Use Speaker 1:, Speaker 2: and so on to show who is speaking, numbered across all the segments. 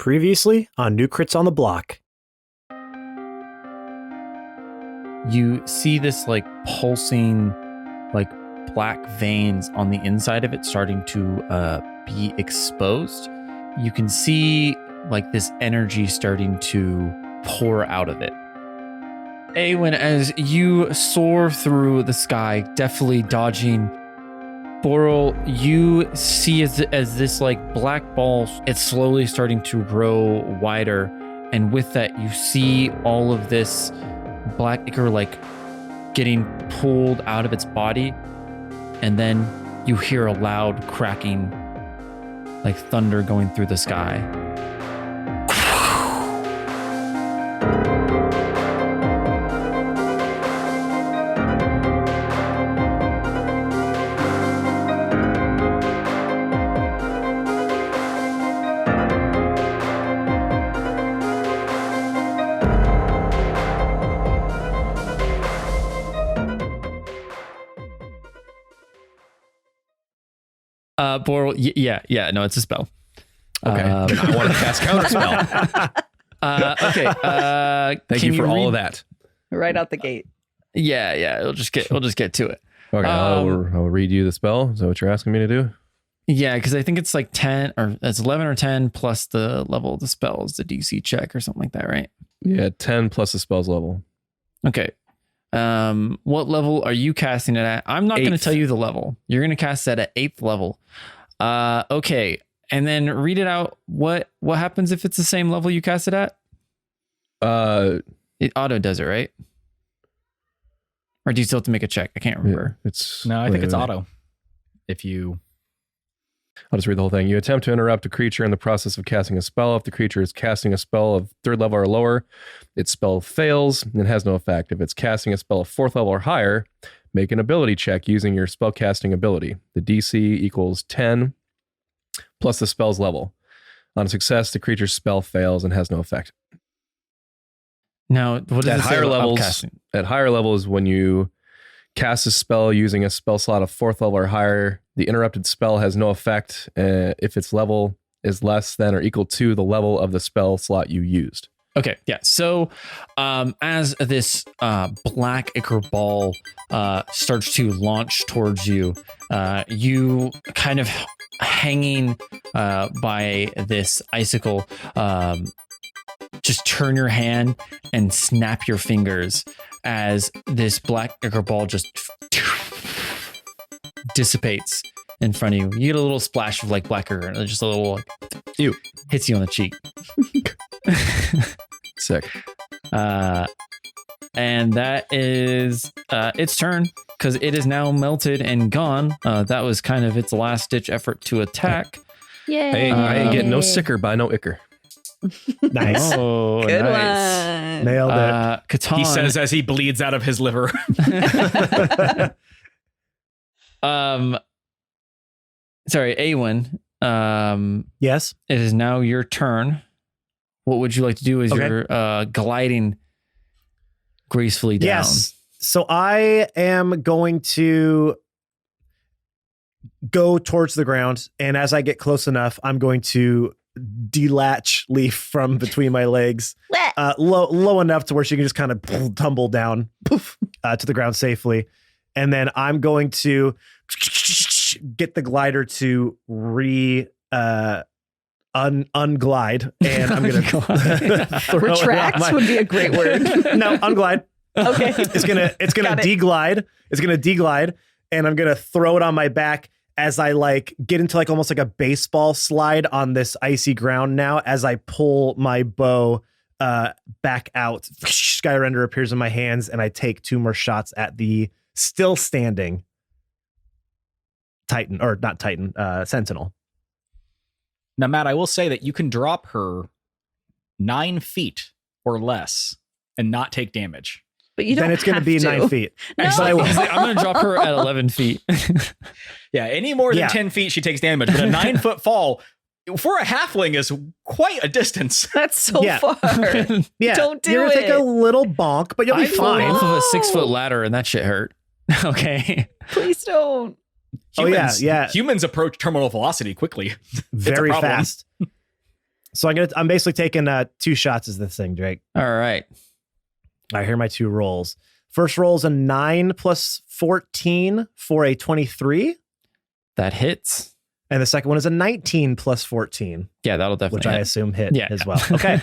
Speaker 1: Previously on New Crits on the Block.
Speaker 2: You see this like pulsing, like black veins on the inside of it starting to be exposed. You can see like this energy starting to pour out of it. Awen, as you soar through the sky, definitely dodging Boral, you see as this like black ball, it's slowly starting to grow wider. And with that, you see all of this black ichor like getting pulled out of its body. And then you hear a loud cracking, like thunder going through the sky. Boral, no, it's a spell.
Speaker 3: Okay, then I want to cast counterspell.
Speaker 2: Okay.
Speaker 3: Thank you for all of that.
Speaker 4: Right out the gate.
Speaker 2: Yeah. We'll just get to it.
Speaker 3: Okay, I'll read you the spell. Is that what you're asking me to do?
Speaker 2: Yeah, because I think it's like 10 or it's 11 or 10 plus the level of the spell is the DC check or something like that, right?
Speaker 3: Yeah, 10 plus the spell's level.
Speaker 2: Okay. What level are you casting it at? I'm not going to tell you the level. You're going to cast that at 8th level. Okay. And then read it out. What happens if it's the same level you cast it at? It auto does it, right? Or do you still have to make a check? I can't remember.
Speaker 5: I think it's auto.
Speaker 3: I'll just read the whole thing. You attempt to interrupt a creature in the process of casting a spell. If the creature is casting a spell of 3rd level or lower, its spell fails and has no effect. If it's casting a spell of 4th level or higher, make an ability check using your spellcasting ability. The DC equals 10 plus the spell's level. On success, the creature's spell fails and has no effect.
Speaker 2: Now, what does
Speaker 3: at
Speaker 2: it say
Speaker 3: higher
Speaker 2: about
Speaker 3: levels?
Speaker 2: upcasting?
Speaker 3: At higher levels, when you cast a spell using a spell slot of 4th level or higher, the interrupted spell has no effect if its level is less than or equal to the level of the spell slot you used.
Speaker 2: Okay, yeah. So as this black ichor ball starts to launch towards you, you kind of hanging by this icicle, just turn your hand and snap your fingers as this black ichor ball just dissipates in front of you. You get a little splash of like black ichor, and just a little like, ew, hits you on the cheek.
Speaker 3: Sick.
Speaker 2: And that is its turn because it is now melted and gone. That was kind of its last ditch effort to attack.
Speaker 4: Yay.
Speaker 3: I ain't getting no sicker by no ichor.
Speaker 1: Nice.
Speaker 2: Oh,
Speaker 4: Good
Speaker 2: nice.
Speaker 4: one.
Speaker 1: Nailed it.
Speaker 2: Catan,
Speaker 5: He says as he bleeds out of his liver.
Speaker 2: Sorry, Awen.
Speaker 1: Yes.
Speaker 2: It is now your turn. What would you like to do as
Speaker 1: Okay.
Speaker 2: you're gliding gracefully down?
Speaker 1: Yes. So I am going to go towards the ground, and as I get close enough, I'm going to delatch Leaf from between my legs, low enough to where she can just kind of tumble down to the ground safely. And then I'm going to get the glider to unglide, and I'm going to
Speaker 4: Retract would be a great word.
Speaker 1: No, unglide.
Speaker 4: Okay.
Speaker 1: It's gonna deglide. It's gonna deglide, and I'm gonna throw it on my back as I like get into like almost like a baseball slide on this icy ground now as I pull my bow back out. Skyrender appears in my hands, and I take 2 more shots at the still standing Titan, or not Titan, Sentinel.
Speaker 5: Now, Matt, I will say that you can drop her 9 feet or less and not take damage.
Speaker 4: But you don't
Speaker 1: Then it's going to be 9 feet.
Speaker 4: No.
Speaker 1: But I will.
Speaker 2: He's like, I'm going to drop her at 11 feet.
Speaker 5: Yeah, any more than 10 feet, she takes damage. But a 9-foot fall for a halfling is quite a distance.
Speaker 4: That's so
Speaker 1: Yeah.
Speaker 4: far.
Speaker 1: Yeah,
Speaker 4: Don't do
Speaker 1: you're gonna
Speaker 4: it.
Speaker 1: take a little bonk, but you'll be
Speaker 2: I fell
Speaker 1: fine.
Speaker 2: off of a
Speaker 4: No.
Speaker 2: 6-foot ladder and that shit hurt. Okay.
Speaker 4: Please don't.
Speaker 1: Oh, yeah.
Speaker 5: Humans approach terminal velocity quickly.
Speaker 1: Very
Speaker 5: problem.
Speaker 1: fast. So I'm basically taking 2 shots as this thing, Drake.
Speaker 2: All right.
Speaker 1: I hear my 2 rolls. First roll is a 9 plus 14 for a 23.
Speaker 2: That hits.
Speaker 1: And the second one is a 19 plus 14,
Speaker 2: Yeah, that'll definitely
Speaker 1: which
Speaker 2: hit.
Speaker 1: I assume hit
Speaker 2: Yeah.
Speaker 1: as well. Okay.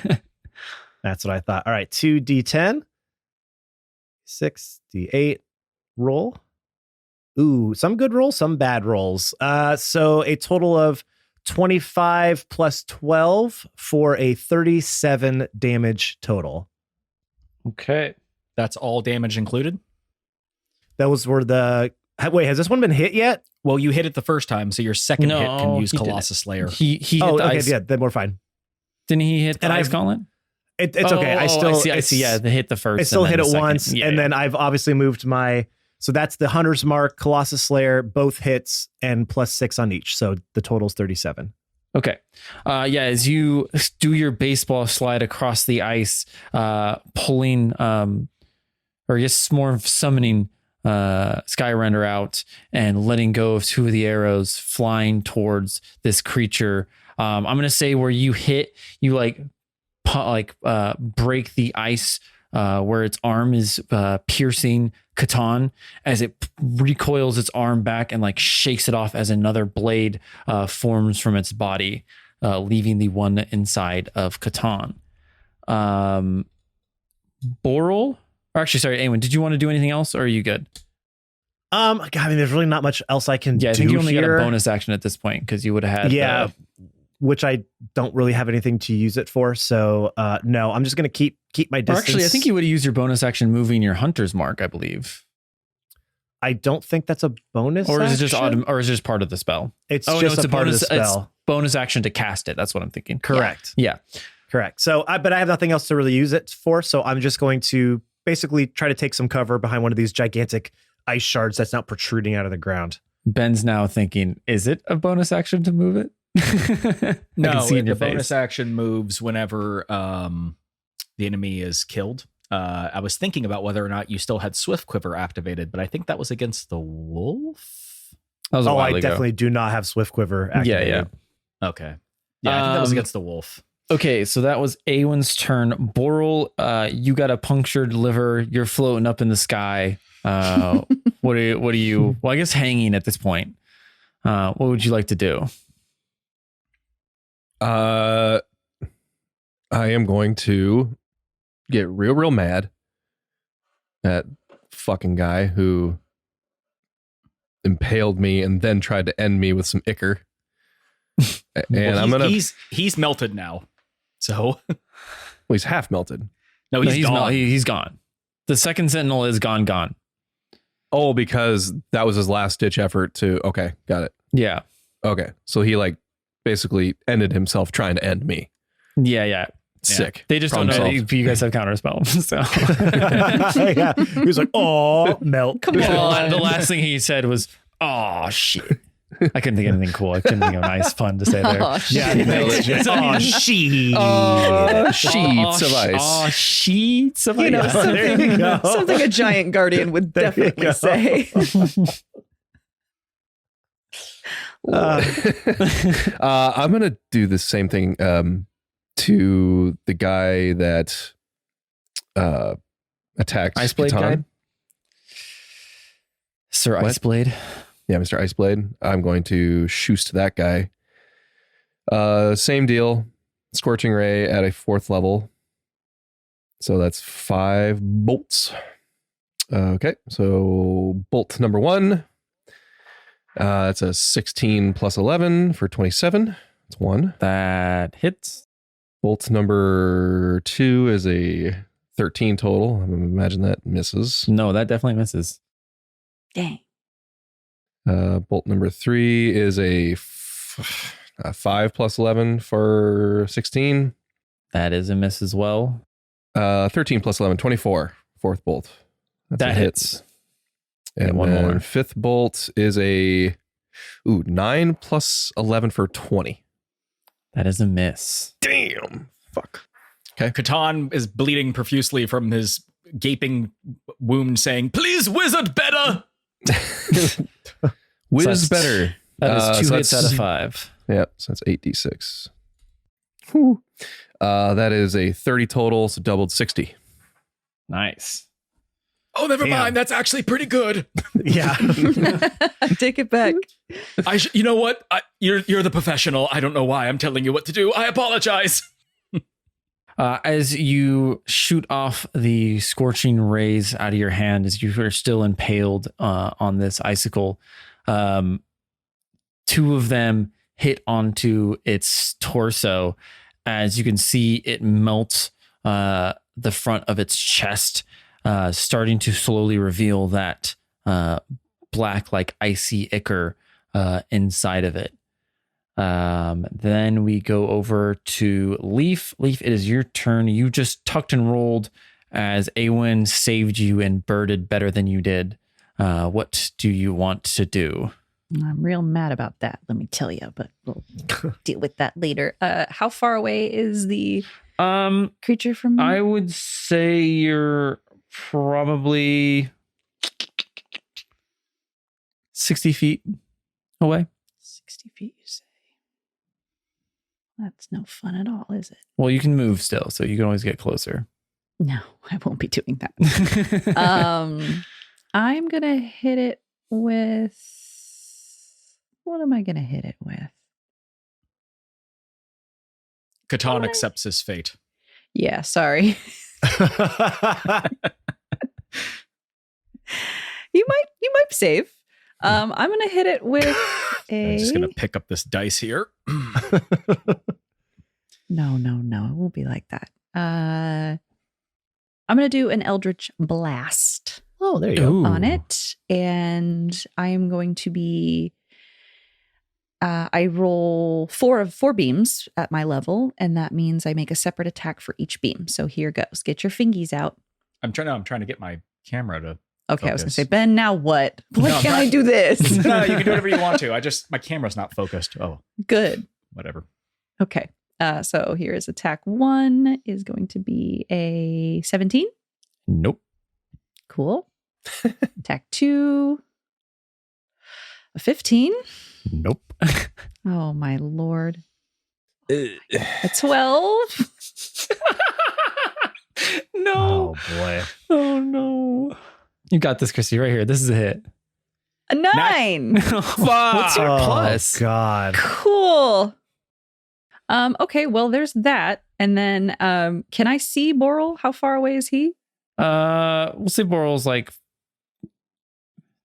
Speaker 1: That's what I thought. All right. 2d10. 6d8 roll. Ooh, some good rolls, some bad rolls. So a total of 25 plus 12 for a 37 damage total.
Speaker 2: Okay.
Speaker 5: That's all damage included.
Speaker 1: Those were the... Wait, has this one been hit yet?
Speaker 5: Well, you hit it the first time, so your second hit can
Speaker 2: No,
Speaker 5: use
Speaker 2: he didn't.
Speaker 5: Colossus Slayer.
Speaker 2: He hit
Speaker 1: Oh,
Speaker 2: the
Speaker 1: okay,
Speaker 2: ice.
Speaker 1: yeah, then we're fine.
Speaker 2: Didn't he hit the
Speaker 1: And
Speaker 2: ice
Speaker 1: I've-
Speaker 2: gauntlet?
Speaker 1: It's okay. I see.
Speaker 2: Yeah, they hit the first.
Speaker 1: I still
Speaker 2: and
Speaker 1: hit
Speaker 2: then
Speaker 1: it
Speaker 2: the second.
Speaker 1: once,
Speaker 2: Yeah,
Speaker 1: and
Speaker 2: yeah.
Speaker 1: then I've obviously moved my... So that's the Hunter's Mark, Colossus Slayer, both hits, and plus 6 on each. So the total's 37.
Speaker 2: Okay. As you do your baseball slide across the ice, pulling, or I guess more of summoning Skyrender out and letting go of 2 of the arrows flying towards this creature. I'm going to say where you hit, you break the ice where its arm is piercing Catan as it recoils its arm back and like shakes it off as another blade forms from its body, leaving the one inside of Catan. Boral, or actually, sorry, Awen, did you want to do anything else, or are you good?
Speaker 1: God, I mean, there's really not much else I can do.
Speaker 2: Yeah, I think you only
Speaker 1: here.
Speaker 2: got a bonus action at this point because you would have had.
Speaker 1: Yeah, which I don't really have anything to use it for. So no, I'm just gonna keep my
Speaker 2: Or
Speaker 1: distance.
Speaker 2: actually, I think you would have used your bonus action moving your Hunter's Mark, I believe.
Speaker 1: I don't think that's a bonus.
Speaker 2: Or is it just
Speaker 1: action?
Speaker 2: or is it just part of the spell?
Speaker 1: It's
Speaker 2: Oh,
Speaker 1: just
Speaker 2: no, it's
Speaker 1: a part
Speaker 2: bonus.
Speaker 1: of the spell.
Speaker 2: It's bonus action to cast it. That's what I'm thinking.
Speaker 1: Correct.
Speaker 2: Yeah.
Speaker 1: Correct. So, but I have nothing else to really use it for. So I'm just going to basically try to take some cover behind one of these gigantic ice shards that's not protruding out of the ground.
Speaker 2: Ben's now thinking, is it a bonus action to move it? I
Speaker 5: No,
Speaker 2: can see in
Speaker 5: the
Speaker 2: your
Speaker 5: bonus
Speaker 2: face.
Speaker 5: action moves whenever the enemy is killed. I was thinking about whether or not you still had Swift Quiver activated, but I think that was against the wolf.
Speaker 2: That was a
Speaker 1: Oh,
Speaker 2: while
Speaker 1: I
Speaker 2: ago.
Speaker 1: definitely do not have Swift Quiver activated.
Speaker 2: Yeah.
Speaker 5: Okay. Yeah, I think that was
Speaker 2: Um,
Speaker 5: against the wolf.
Speaker 2: Okay, so that was Awen's turn. Boral, you got a punctured liver. You're floating up in the sky. What are you? Well, I guess hanging at this point. What would you like to do?
Speaker 3: I am going to get real mad at fucking guy who impaled me and then tried to end me with some ichor. And
Speaker 5: Well,
Speaker 3: I'm gonna.
Speaker 5: he's melted now. So
Speaker 3: Well, he's half melted.
Speaker 5: no, he's gone.
Speaker 2: He's gone. The second sentinel is gone.
Speaker 3: Oh, because that was his last ditch effort to. Okay, got it.
Speaker 2: Yeah.
Speaker 3: Okay, so he like basically ended himself trying to end me.
Speaker 2: Yeah.
Speaker 3: Sick.
Speaker 2: They just don't know
Speaker 3: Problem
Speaker 2: that
Speaker 3: solved.
Speaker 2: you guys have counter spells. So
Speaker 1: Yeah. He was like, "Oh, melt."
Speaker 4: Come on.
Speaker 2: the last thing he said was, "Oh shit." I couldn't think of anything cool. I couldn't think of a nice pun to say there.
Speaker 4: Aw,
Speaker 1: Yeah,
Speaker 4: shit.
Speaker 3: nailed it.
Speaker 1: Oh, she.
Speaker 3: Sheets of ice.
Speaker 2: Oh, sheets of
Speaker 4: You know,
Speaker 2: ice.
Speaker 1: There you go.
Speaker 4: something a giant guardian would
Speaker 1: There you
Speaker 4: definitely
Speaker 1: go.
Speaker 4: say.
Speaker 3: I'm gonna do the same thing to the guy that attacked
Speaker 2: Iceblade
Speaker 3: Catan.
Speaker 2: guy? Sir
Speaker 3: What?
Speaker 2: Iceblade.
Speaker 3: Yeah, Mr. Iceblade. I'm going to shoost that guy. Same deal. Scorching Ray at a 4th level. So that's 5 bolts. Okay, so bolt number 1. That's a 16 plus 11 for 27. That's 1.
Speaker 2: That hits.
Speaker 3: Bolt number 2 is a 13 total. I imagine that misses.
Speaker 2: No, that definitely misses.
Speaker 4: Dang.
Speaker 3: Bolt number 3 is a 5 plus 11 for 16.
Speaker 2: That is a miss as well.
Speaker 3: 13 plus 11, 24. 4th bolt. That's
Speaker 2: That
Speaker 3: a hit.
Speaker 2: hits.
Speaker 3: And
Speaker 2: one
Speaker 3: then
Speaker 2: more.
Speaker 3: 5th bolt is a 9 plus 11 for 20.
Speaker 2: That is a miss.
Speaker 3: Damn. Fuck.
Speaker 5: Catan is bleeding profusely from his gaping wound, saying, "Please, wizard, better."
Speaker 3: Whiz
Speaker 2: that's-
Speaker 3: better.
Speaker 2: That is 2
Speaker 3: so
Speaker 2: hits
Speaker 3: that's-
Speaker 2: out of 5.
Speaker 3: Yep. So that's 8d6. Whew. That is a 30 total, so doubled 60.
Speaker 2: Nice.
Speaker 5: Oh, never
Speaker 1: Damn.
Speaker 5: mind. That's actually pretty good.
Speaker 1: Yeah.
Speaker 4: Take it back.
Speaker 5: You know what? You're the professional. I don't know why I'm telling you what to do. I apologize.
Speaker 2: As you shoot off the scorching rays out of your hand, as you are still impaled on this icicle, two of them hit onto its torso. As you can see, it melts the front of its chest, starting to slowly reveal that black, like icy ichor inside of it. Then we go over to Leaf. Leaf, it is your turn. You just tucked and rolled as Awen saved you and birded better than you did. What do you want to do?
Speaker 4: I'm real mad about that, let me tell you, but we'll deal with that later. How far away is the creature from me?
Speaker 2: I would say you're probably 60 feet away.
Speaker 4: 60 feet, you say? That's no fun at all, is it?
Speaker 2: Well, you can move still, so you can always get closer.
Speaker 4: No, I won't be doing that. I'm going to hit it with... What am I going to hit it with?
Speaker 5: Catan accepts his fate.
Speaker 4: Yeah, sorry. You might save. I'm going to hit it with a...
Speaker 5: I'm just going to pick up this dice here.
Speaker 4: No, it won't be like that. I'm going to do an Eldritch Blast
Speaker 1: Oh, there you go.
Speaker 2: Ooh.
Speaker 4: on it. And I am going to be... I roll four beams at my level, and that means I make a separate attack for each beam. So here goes. Get your fingies out.
Speaker 5: I'm trying to get my camera to...
Speaker 4: Okay, I was going to
Speaker 5: Focus.
Speaker 4: say, Ben, now what? Why
Speaker 5: No,
Speaker 4: can't I
Speaker 5: right.
Speaker 4: do this?
Speaker 5: No, you can do whatever you want to. My camera's not focused. Oh,
Speaker 4: Good.
Speaker 5: whatever.
Speaker 4: Okay. So here is attack 1 is going to be a 17.
Speaker 2: Nope.
Speaker 4: Cool. Attack 2, a 15.
Speaker 2: Nope.
Speaker 4: Oh, my Lord. A 12.
Speaker 2: No.
Speaker 1: Oh boy.
Speaker 2: Oh, no. You got this, Christy, right here. This is a hit.
Speaker 4: A 9.
Speaker 2: What's your
Speaker 1: Oh,
Speaker 2: plus?
Speaker 1: God.
Speaker 4: Cool. Okay, well, there's that. And then can I see Boral? How far away is he?
Speaker 2: We'll say Boral's like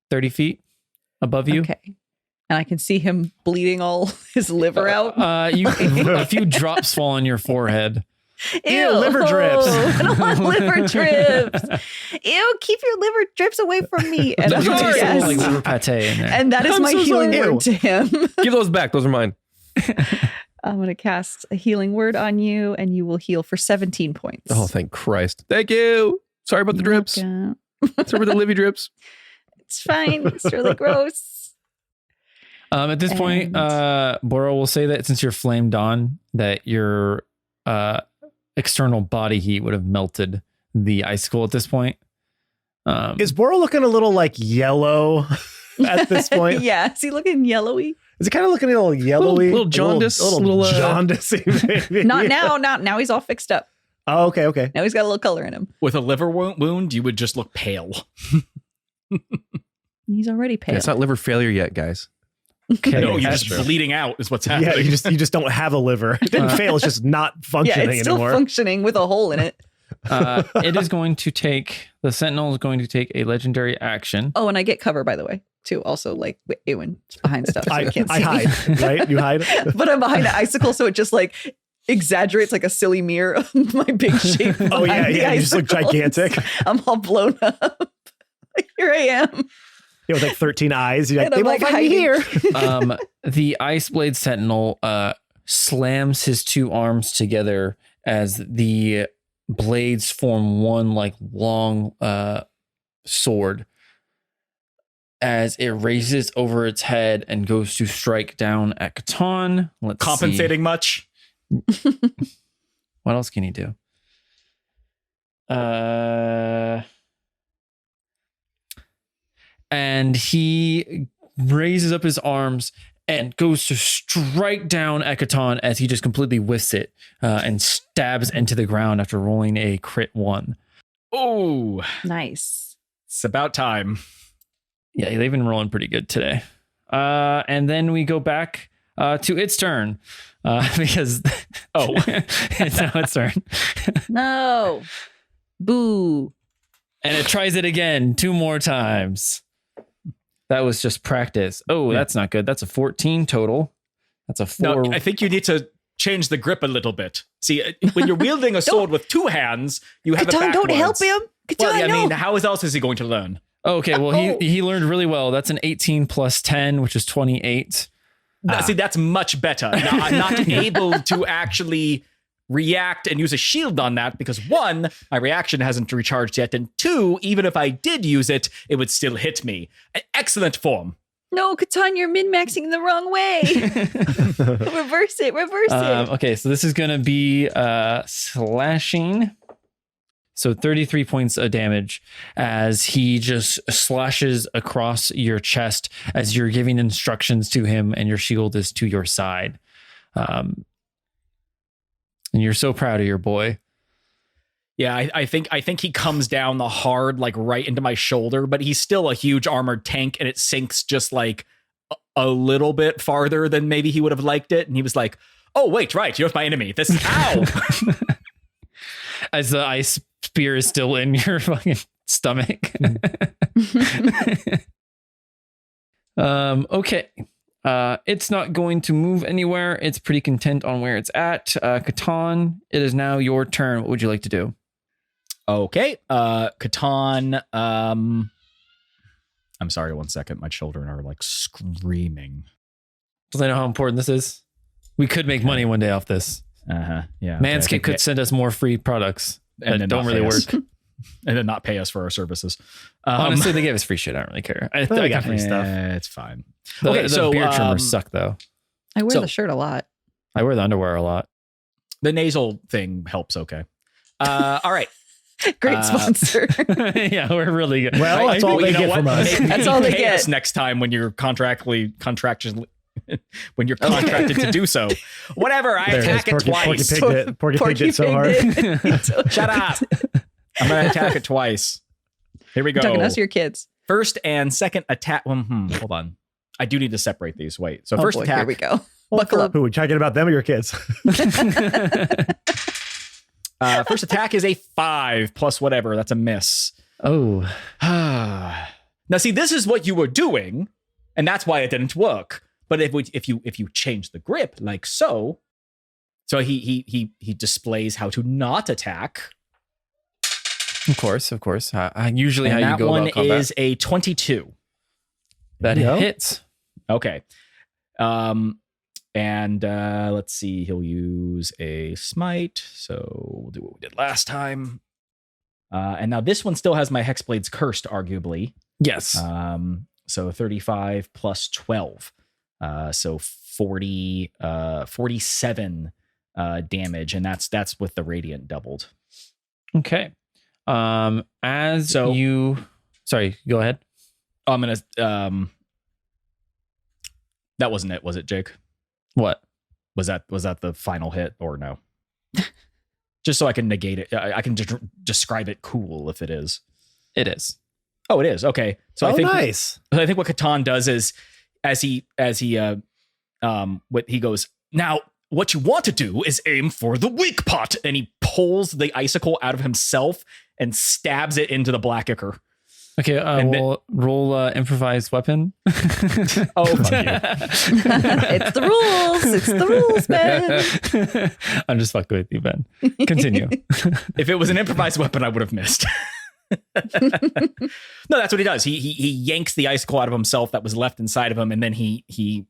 Speaker 2: 30 feet above you.
Speaker 4: Okay. And I can see him bleeding all his liver out.
Speaker 2: A few drops fall on your forehead.
Speaker 1: Ew, liver drips.
Speaker 4: I don't want liver drips. Ew, keep your liver drips away from me. And,
Speaker 2: There's
Speaker 4: I'm
Speaker 2: a
Speaker 4: yes.
Speaker 2: little, like liver pate in there.
Speaker 4: And that is
Speaker 1: I'm
Speaker 4: my
Speaker 1: so
Speaker 4: healing
Speaker 1: sorry.
Speaker 4: word to him.
Speaker 3: Give those back. Those are mine.
Speaker 4: I'm going to cast a healing word on you, and you will heal for 17 points.
Speaker 3: Oh, thank Christ. Thank you. Sorry about the drips.
Speaker 4: Welcome.
Speaker 3: Sorry about the Livy drips.
Speaker 4: It's fine. It's really gross.
Speaker 2: At this point, Boral will say that since you're flamed on, that your external body heat would have melted the icicle at this point.
Speaker 1: Is Boral looking a little like yellow at this point?
Speaker 4: Yeah. Is he looking yellowy?
Speaker 1: Is it kind of looking a little yellowy?
Speaker 3: Little jaundice,
Speaker 1: A little
Speaker 3: little,
Speaker 1: jaundicey, maybe.
Speaker 4: Not now. Now he's all fixed up.
Speaker 1: Oh, okay.
Speaker 4: Now he's got a little color in him.
Speaker 5: With a liver wound, you would just look pale.
Speaker 4: He's already pale.
Speaker 3: Yeah, it's not liver failure yet, guys.
Speaker 2: Okay.
Speaker 5: No, you're
Speaker 1: that's
Speaker 5: just
Speaker 1: true.
Speaker 5: bleeding out is what's
Speaker 1: Yeah,
Speaker 5: happening.
Speaker 1: you just don't have a liver. It didn't fail. It's just not
Speaker 4: yeah,
Speaker 1: functioning
Speaker 4: it's still
Speaker 1: anymore.
Speaker 4: functioning with a hole in it.
Speaker 2: It is going to take, the Sentinel is going to take a legendary action.
Speaker 4: Oh, and I get cover, by the way, too. Also, like, Ewan behind stuff, so
Speaker 1: I
Speaker 4: you can't see me.
Speaker 1: hide, right? You hide.
Speaker 4: But I'm behind an icicle, so it just like exaggerates like a silly mirror of my big shape.
Speaker 1: Oh yeah,
Speaker 4: behind the
Speaker 1: yeah. You just look
Speaker 4: icicles.
Speaker 1: gigantic.
Speaker 4: I'm all blown up. Like, here I am.
Speaker 1: You know, with like 13 eyes. You're like,
Speaker 4: And
Speaker 1: they
Speaker 4: I'm
Speaker 1: won't
Speaker 4: like
Speaker 1: find me
Speaker 4: hiding.
Speaker 1: here.
Speaker 2: The Ice Blade Sentinel slams his two arms together as the blades form one like long sword as it raises over its head and goes to strike down at Catan. Let's
Speaker 5: Compensating much?
Speaker 2: see. What else can he do? And he raises up his arms and goes to strike down Ekaton as he just completely whiffs it and stabs into the ground after rolling a crit 1.
Speaker 5: Oh,
Speaker 4: Nice.
Speaker 5: it's about time.
Speaker 2: Yeah, they've been rolling pretty good today. And then we go back to its turn because it's now its turn.
Speaker 4: No. Boo.
Speaker 2: And it tries it again 2 more times. That was just practice. Oh, that's not good. That's a 14 total. That's a 4.
Speaker 5: No, I think you need to change the grip a little bit. See, when you're wielding a sword with 2 hands, you have it
Speaker 4: Catan,
Speaker 5: backwards.
Speaker 4: don't help him. Catan,
Speaker 5: Well, I
Speaker 4: no.
Speaker 5: mean, how else is he going to learn?
Speaker 2: Okay, well, he learned really well. That's an 18 plus 10, which is 28.
Speaker 5: See, that's much better. Now, I'm not able to actually react and use a shield on that because 1, my reaction hasn't recharged yet, and 2, even if I did use it, it would still hit me. Excellent form.
Speaker 4: No, Catan, you're min-maxing the wrong way. Reverse it.
Speaker 2: Okay, so this is going to be slashing. So 33 points of damage as he just slashes across your chest as you're giving instructions to him and your shield is to your side. And you're so proud of your boy.
Speaker 5: Yeah, I think he comes down the hard, like right into my shoulder, but he's still a huge armored tank and it sinks just like a little bit farther than maybe he would have liked it. And he was like, oh, wait, right, you're my enemy. This, ow!
Speaker 2: As the ice spear is still in your fucking stomach. Okay. It's not going to move anywhere. It's pretty content on where it's at. Catan, it is now your turn. What would you like to do?
Speaker 5: Okay. Catan, I'm sorry, 1 second. My children are like screaming.
Speaker 2: Do they know how important this is? We could make money one day off this.
Speaker 5: Yeah.
Speaker 2: Manscaped could send us more free products
Speaker 5: and
Speaker 2: that don't really work.
Speaker 5: And then not pay us for our services.
Speaker 2: Honestly, they gave us free shit. I don't really care. I got free stuff.
Speaker 5: It's fine.
Speaker 2: The beard trimmers suck though.
Speaker 4: I wear the shirt a lot.
Speaker 2: I wear the underwear a lot.
Speaker 5: The nasal thing helps. Okay. All right.
Speaker 4: Great sponsor.
Speaker 2: Yeah, we're really good.
Speaker 1: Well, that's all they get from us.
Speaker 4: That's all they
Speaker 5: Pay
Speaker 4: get.
Speaker 5: us next time when you're contractually when you're contracted to do so. Whatever. I attack it twice.
Speaker 1: Porky picked it so hard.
Speaker 5: Shut up. I'm going to attack it twice. Here we go.
Speaker 4: Talking to us, your kids.
Speaker 5: First and second attack. Hold on. I do need to separate these. Wait. So first attack.
Speaker 4: Here we go. Buckle up.
Speaker 1: Who, we talking about them or your kids?
Speaker 5: First attack is a 5 plus whatever. That's a miss.
Speaker 2: Oh.
Speaker 5: Now, see, this is what you were doing, and that's why it didn't work. But if you change the grip like so he displays how to not attack.
Speaker 2: Of course. Usually
Speaker 5: and
Speaker 2: how you go about combat.
Speaker 5: That one is a 22.
Speaker 2: That hits.
Speaker 5: Okay. And let's see. He'll use a smite. So we'll do what we did last time. And now this one still has my Hexblade's cursed, arguably.
Speaker 2: Yes.
Speaker 5: So 35 plus 12. So 47 damage. And that's with the radiant doubled.
Speaker 2: Okay. Sorry, go ahead.
Speaker 5: I'm gonna that wasn't it, was it, Jake?
Speaker 2: What?
Speaker 5: Was that the final hit or no? Just so I can negate it. I can describe it cool if it is.
Speaker 2: It is.
Speaker 5: Oh, it is. Okay. So I think
Speaker 1: nice.
Speaker 5: I think what Catan does is as he what he goes, now what you want to do is aim for the weak pot, and he pulls the icicle out of himself and stabs it into the black ichor.
Speaker 2: Okay, we'll roll improvised weapon.
Speaker 5: Oh, fuck you.
Speaker 4: It's the rules, Ben.
Speaker 2: I'm just fucking with you, Ben. Continue.
Speaker 5: If it was an improvised weapon, I would have missed. No, that's what he does. He yanks the icicle out of himself that was left inside of him, and then he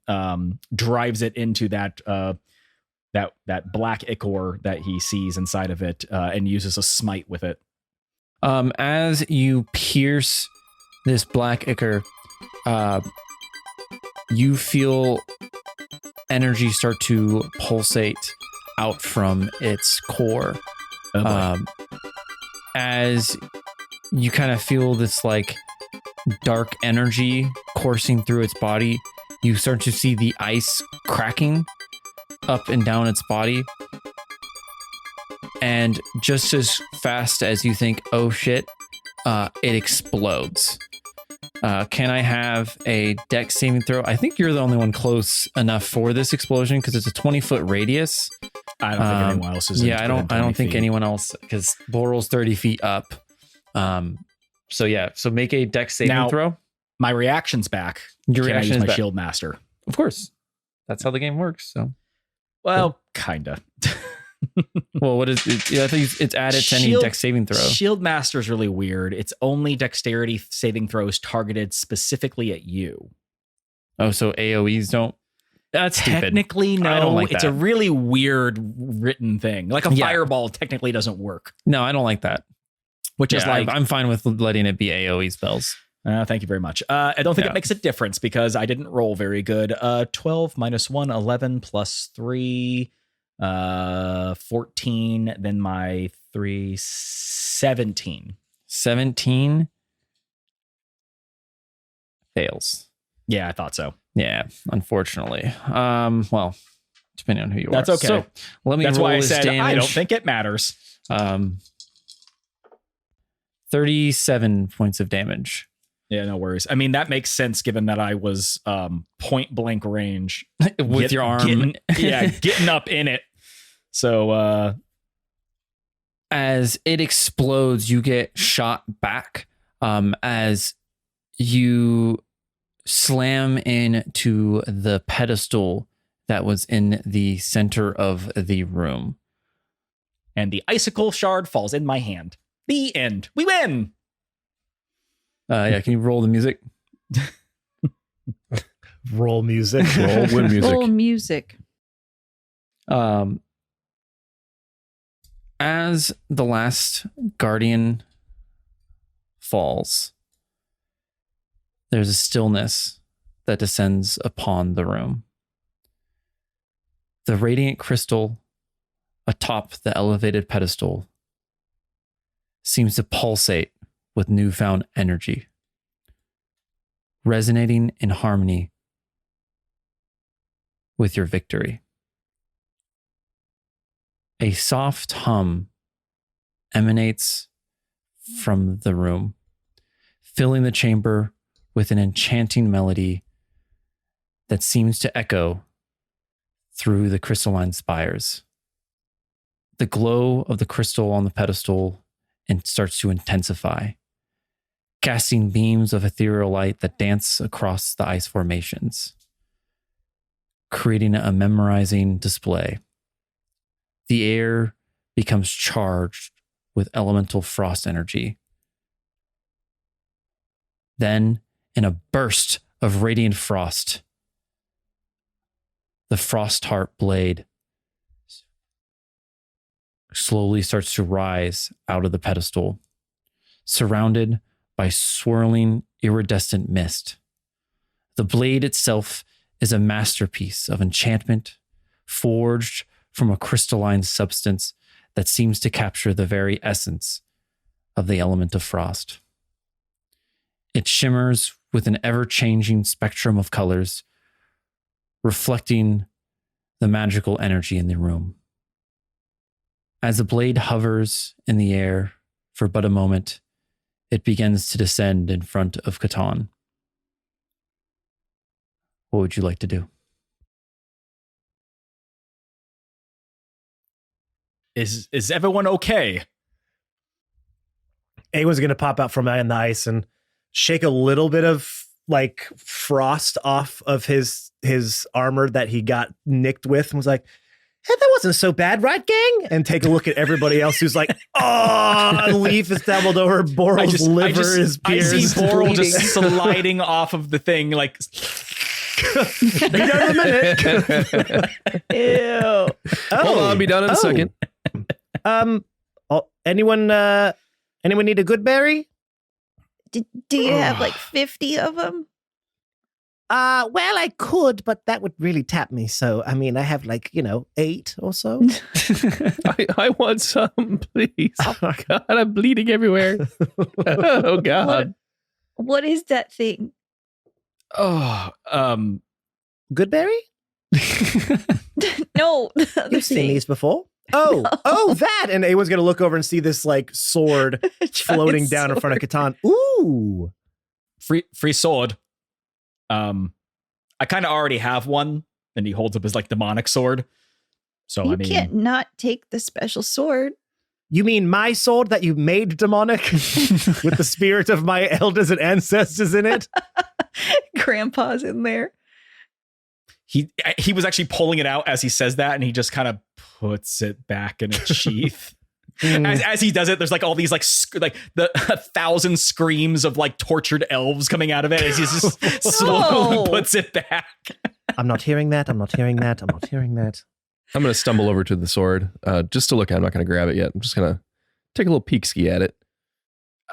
Speaker 5: drives it into that black ichor that he sees inside of it, and uses a smite with it.
Speaker 2: As you pierce this black ichor, you feel energy start to pulsate out from its core. As you kind of feel this like dark energy coursing through its body, you start to see the ice cracking up and down its body. And just as fast as you think, oh shit, it explodes. Can I have a dex saving throw? I think you're the only one close enough for this explosion because it's a 20-foot radius.
Speaker 5: I don't think anyone else is.
Speaker 2: Yeah, I don't think anyone else, because Boral's 30 feet up. So make a dex saving throw.
Speaker 5: My reaction's back.
Speaker 2: Your
Speaker 5: Can I
Speaker 2: reaction
Speaker 5: use
Speaker 2: is
Speaker 5: my
Speaker 2: back.
Speaker 5: Shield Master?
Speaker 2: Of course. That's how the game works. So,
Speaker 5: Well, kinda.
Speaker 2: well, what is it? I think it's added to any dex saving throw.
Speaker 5: Shield Master is really weird. It's only dexterity saving throws targeted specifically at you.
Speaker 2: Oh, so AoEs don't. That's
Speaker 5: Technically,
Speaker 2: stupid.
Speaker 5: no.
Speaker 2: I don't like
Speaker 5: it's
Speaker 2: that.
Speaker 5: a really weird written thing. Like a fireball technically doesn't work.
Speaker 2: No, I don't like that.
Speaker 5: Which is like
Speaker 2: I'm fine with letting it be AoE spells.
Speaker 5: Thank you very much. I don't think it makes a difference because I didn't roll very good. 12 minus 1, 11 plus 3, 14. Then my 3, 17.
Speaker 2: 17 fails.
Speaker 5: Yeah, I thought so.
Speaker 2: Yeah, unfortunately. Well, depending on who you
Speaker 5: That's
Speaker 2: are.
Speaker 5: okay.
Speaker 2: So let me
Speaker 5: That's
Speaker 2: roll
Speaker 5: why I
Speaker 2: this
Speaker 5: said
Speaker 2: damage.
Speaker 5: I don't think it matters.
Speaker 2: 37 points of damage.
Speaker 5: Yeah, no worries. I mean, that makes sense given that I was point blank range
Speaker 2: With your arm.
Speaker 5: getting up in it. So
Speaker 2: as it explodes, you get shot back as you slam into the pedestal that was in the center of the room.
Speaker 5: and the icicle shard falls in my hand. The end. We win.
Speaker 2: Can you roll the music?
Speaker 1: Roll music.
Speaker 3: Roll win music.
Speaker 4: Roll music.
Speaker 2: As the last guardian falls, there's a stillness that descends upon the room. The radiant crystal atop the elevated pedestal seems to pulsate with newfound energy, resonating in harmony with your victory. A soft hum emanates from the room, filling the chamber with an enchanting melody that seems to echo through the crystalline spires. The glow of the crystal on the pedestal starts to intensify, casting beams of ethereal light that dance across the ice formations, creating a memorizing display. The air becomes charged with elemental frost energy. Then, in a burst of radiant frost, the frost heart blade slowly starts to rise out of the pedestal, surrounded by swirling iridescent mist. The blade itself is a masterpiece of enchantment, forged from a crystalline substance that seems to capture the very essence of the element of frost. It shimmers with an ever-changing spectrum of colors, reflecting the magical energy in the room. As the blade hovers in the air for but a moment, it begins to descend in front of Catan. What would you like to do?
Speaker 5: Is everyone okay?
Speaker 1: Awen's going to pop out from behind the ice and shake a little bit of like frost off of his armor that he got nicked with and was like, hey, that wasn't so bad, right, gang? And take a look at everybody else who's like, oh, a leaf is stumbled over Boral's liver is
Speaker 5: I
Speaker 1: pierced.
Speaker 5: see Boral just sliding off of the thing like...
Speaker 1: Be done in a minute.
Speaker 4: Ew.
Speaker 3: Hold on, be done in a second.
Speaker 1: Anyone need a good berry?
Speaker 4: Do you have like 50 of them?
Speaker 1: Well, I could, but that would really tap me. So, I mean, I have 8 or so.
Speaker 3: I want some, please. Oh my God, I'm bleeding everywhere. Oh God.
Speaker 4: What is that thing?
Speaker 5: Oh,
Speaker 1: Goodberry?
Speaker 4: No, the other
Speaker 1: You've seen
Speaker 4: thing.
Speaker 1: these before. Oh, that. And Awen's going to look over and see this like sword floating down in front of Catan. Ooh.
Speaker 5: Free sword. I kind of already have one, and he holds up his like demonic sword. So
Speaker 4: You
Speaker 5: I mean,
Speaker 4: can't not take the special sword.
Speaker 1: You mean my sword that you made demonic with the spirit of my elders and ancestors in it?
Speaker 4: Grandpa's in there.
Speaker 5: he was actually pulling it out as he says that, and he just kind of puts it back in its sheath. As he does it, there's like all these like the 1,000 screams of like tortured elves coming out of it as he just slowly puts it back.
Speaker 1: I'm not hearing that. I'm not hearing that. I'm not hearing that.
Speaker 3: I'm going to stumble over to the sword just to look at it. I'm not going to grab it yet. I'm just going to take a little peek ski at it.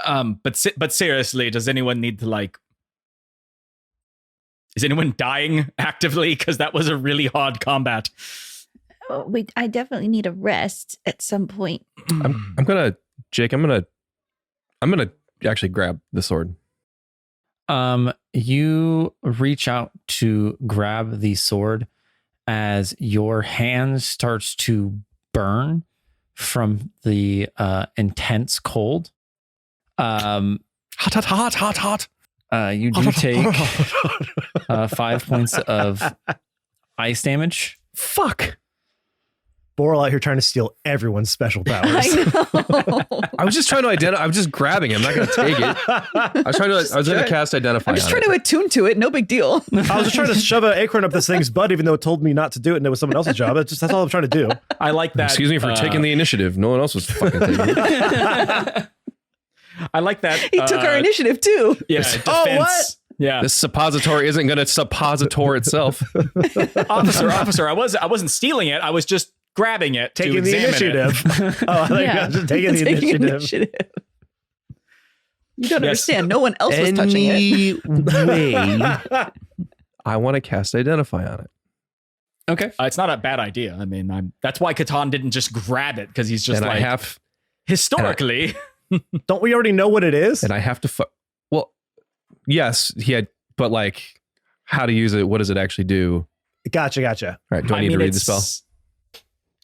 Speaker 5: But seriously, does anyone need to like? Is anyone dying actively? Because that was a really hard combat.
Speaker 4: Oh, wait, I definitely need a rest at some point.
Speaker 3: I'm gonna, Jake. I'm gonna actually grab the sword.
Speaker 2: You reach out to grab the sword as your hand starts to burn from the intense cold.
Speaker 3: Hot.
Speaker 2: You do take 5 points of ice damage.
Speaker 3: Fuck.
Speaker 1: Boral out here trying to steal everyone's special powers.
Speaker 4: I know.
Speaker 3: I was just trying to identify. I'm just grabbing it. I'm not going to take it. I was going to cast identify.
Speaker 4: I'm just trying to attune to it. No big deal.
Speaker 1: I was just trying to shove an acorn up this thing's butt, even though it told me not to do it and it was someone else's job. That's all I'm trying to do.
Speaker 5: I like that.
Speaker 3: Excuse me for taking the initiative. No one else was fucking taking it.
Speaker 5: I like that.
Speaker 4: He took our initiative too.
Speaker 5: Yeah. Defense.
Speaker 1: what?
Speaker 5: Yeah.
Speaker 3: This suppository isn't going to suppositor itself.
Speaker 5: Officer, I wasn't stealing it. I was just grabbing it to
Speaker 1: Taking the
Speaker 5: examine
Speaker 1: initiative. I thought you were just taking the initiative.
Speaker 4: You don't understand. No one else was touching it.
Speaker 3: Anyway, I want to cast identify on it.
Speaker 5: Okay. It's not a bad idea. I mean, that's why Catan didn't just grab it, because he's just
Speaker 3: And
Speaker 5: like, historically.
Speaker 1: Don't we already know what it is?
Speaker 3: And I have to well, yes, he had, but like how to use it, what does it actually do?
Speaker 1: Gotcha.
Speaker 3: All right, do I need to read the spell?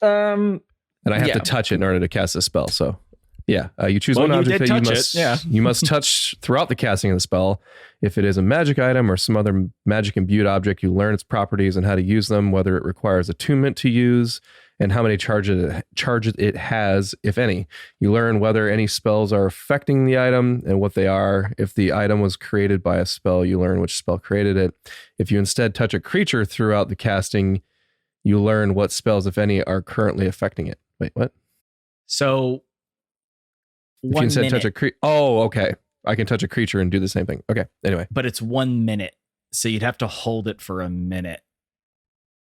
Speaker 3: And I have to touch it in order to cast the spell. So yeah, you choose one object that you must touch throughout the casting of the spell. If it is a magic item or some other magic imbued object, you learn its properties and how to use them, whether it requires attunement to use, and how many charges it has, if any. You learn whether any spells are affecting the item and what they are. If the item was created by a spell, you learn which spell created it. If you instead touch a creature throughout the casting, you learn what spells, if any, are currently affecting it. Wait, what?
Speaker 5: So,
Speaker 3: If you instead touch a creature. Oh, okay. I can touch a creature and do the same thing. Okay. Anyway.
Speaker 5: But it's 1 minute. So you'd have to hold it for a minute.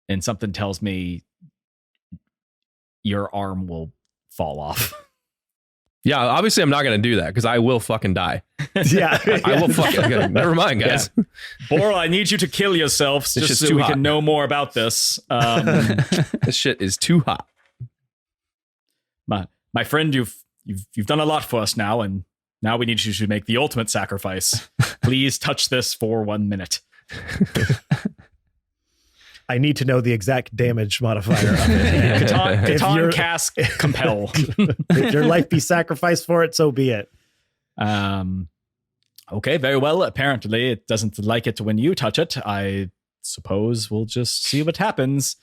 Speaker 5: And something tells me your arm will fall off.
Speaker 3: Yeah, obviously I'm not going to do that because I will fucking die.
Speaker 1: Yeah.
Speaker 3: I will fucking. Never mind, guys.
Speaker 5: Yeah. Boral, I need you to kill yourself just so we can know more about this.
Speaker 3: This shit is too hot.
Speaker 5: My friend, you've done a lot for us now, and now we need you to make the ultimate sacrifice. Please touch this for 1 minute.
Speaker 1: I need to know the exact damage modifier of it.
Speaker 5: Catan cast compel.
Speaker 1: If your life be sacrificed for it, so be it.
Speaker 5: Okay, very well. Apparently, it doesn't like it when you touch it. I suppose we'll just see what happens.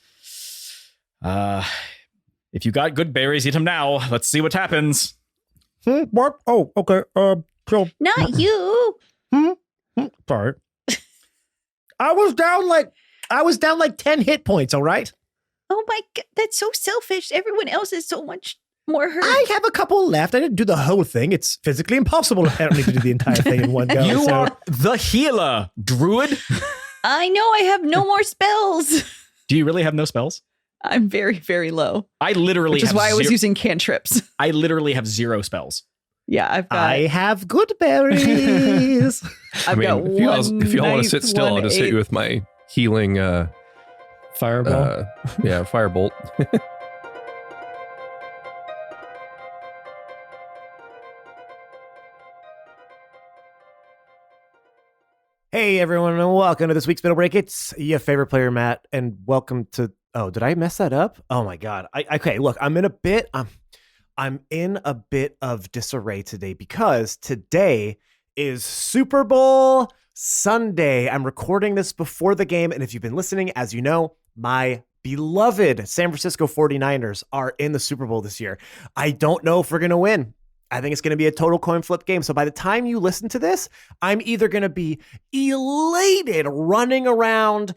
Speaker 5: If you got good berries, eat them now. Let's see what happens.
Speaker 1: What? Oh, okay. So
Speaker 4: Not you.
Speaker 1: sorry. I was down like 10 hit points. All right.
Speaker 4: Oh my God, that's so selfish. Everyone else is so much more hurt.
Speaker 1: I have a couple left. I didn't do the whole thing. It's physically impossible apparently to do the entire thing in one go.
Speaker 5: You are the healer, druid.
Speaker 4: I know I have no more spells.
Speaker 5: Do you really have no spells?
Speaker 4: I'm very, very low.
Speaker 5: I literally
Speaker 4: Which is
Speaker 5: have
Speaker 4: why I was using cantrips.
Speaker 5: I literally have 0 spells.
Speaker 4: Yeah, I've got.
Speaker 1: I have good berries.
Speaker 4: I've got
Speaker 3: if you all want to sit still, I'll just hit you with my healing
Speaker 2: Fireball.
Speaker 3: firebolt.
Speaker 1: Hey everyone, and welcome to this week's Middle Break. It's your favorite player, Matt, and welcome to. Oh, did I mess that up? Oh my god. Okay. Look, I'm in a bit of disarray today because today is Super Bowl Sunday. I'm recording this before the game, and if you've been listening, as you know, my beloved San Francisco 49ers are in the Super Bowl this year. I don't know if we're gonna win. I think it's going to be a total coin flip game. So by the time you listen to this, I'm either going to be elated running around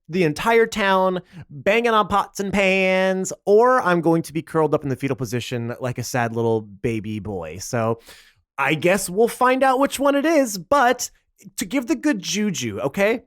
Speaker 1: the entire town, banging on pots and pans, or I'm going to be curled up in the fetal position like a sad little baby boy. So I guess we'll find out which one it is. But to give the good juju, okay?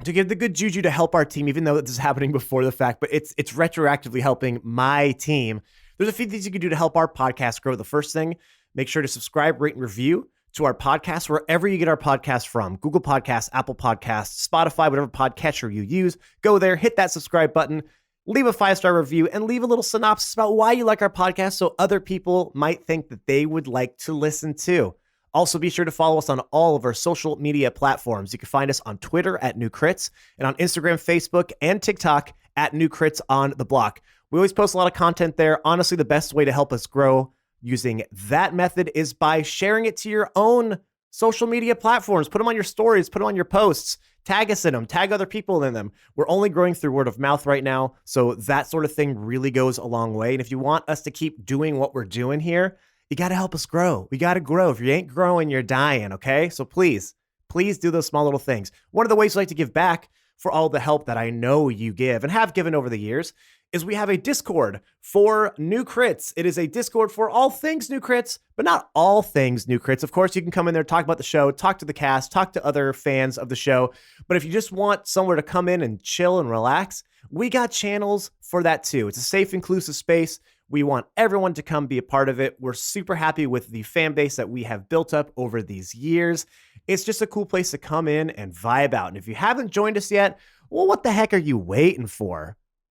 Speaker 1: To give the good juju to help our team, even though this is happening before the fact, but it's retroactively helping my team. There's a few things you can do to help our podcast grow. The first thing, make sure to subscribe, rate, and review to our podcast wherever you get our podcast from. Google Podcasts, Apple Podcasts, Spotify, whatever podcatcher you use. Go there, hit that subscribe button, leave a 5-star review, and leave a little synopsis about why you like our podcast so other people might think that they would like to listen too. Also, be sure to follow us on all of our social media platforms. You can find us on Twitter at New Crits and on Instagram, Facebook, and TikTok at New Crits on the Block. We always post a lot of content there. Honestly, the best way to help us grow using that method is by sharing it to your own social media platforms. Put them on your stories, put them on your posts, tag us in them, tag other people in them. We're only growing through word of mouth right now, so that sort of thing really goes a long way. And if you want us to keep doing what we're doing here, you got to help us grow. We got to grow. If you ain't growing, you're dying, okay? So please do those small little things. One of the ways we like to give back for all the help that I know you give and have given over the years is we have a Discord for New Crits. It is a Discord for all things New Crits, but not all things New Crits. Of course, you can come in there, talk about the show, talk to the cast, talk to other fans of the show. But if you just want somewhere to come in and chill and relax, we got channels for that too. It's a safe, inclusive space. We want everyone to come be a part of it. We're super happy with the fan base that we have built up over these years. It's just a cool place to come in and vibe out. And if you haven't joined us yet, well, what the heck are you waiting for?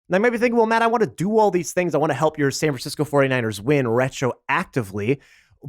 Speaker 1: Now, you might be thinking, well, Matt, I want to do all these things. I want to help your San Francisco 49ers win retroactively.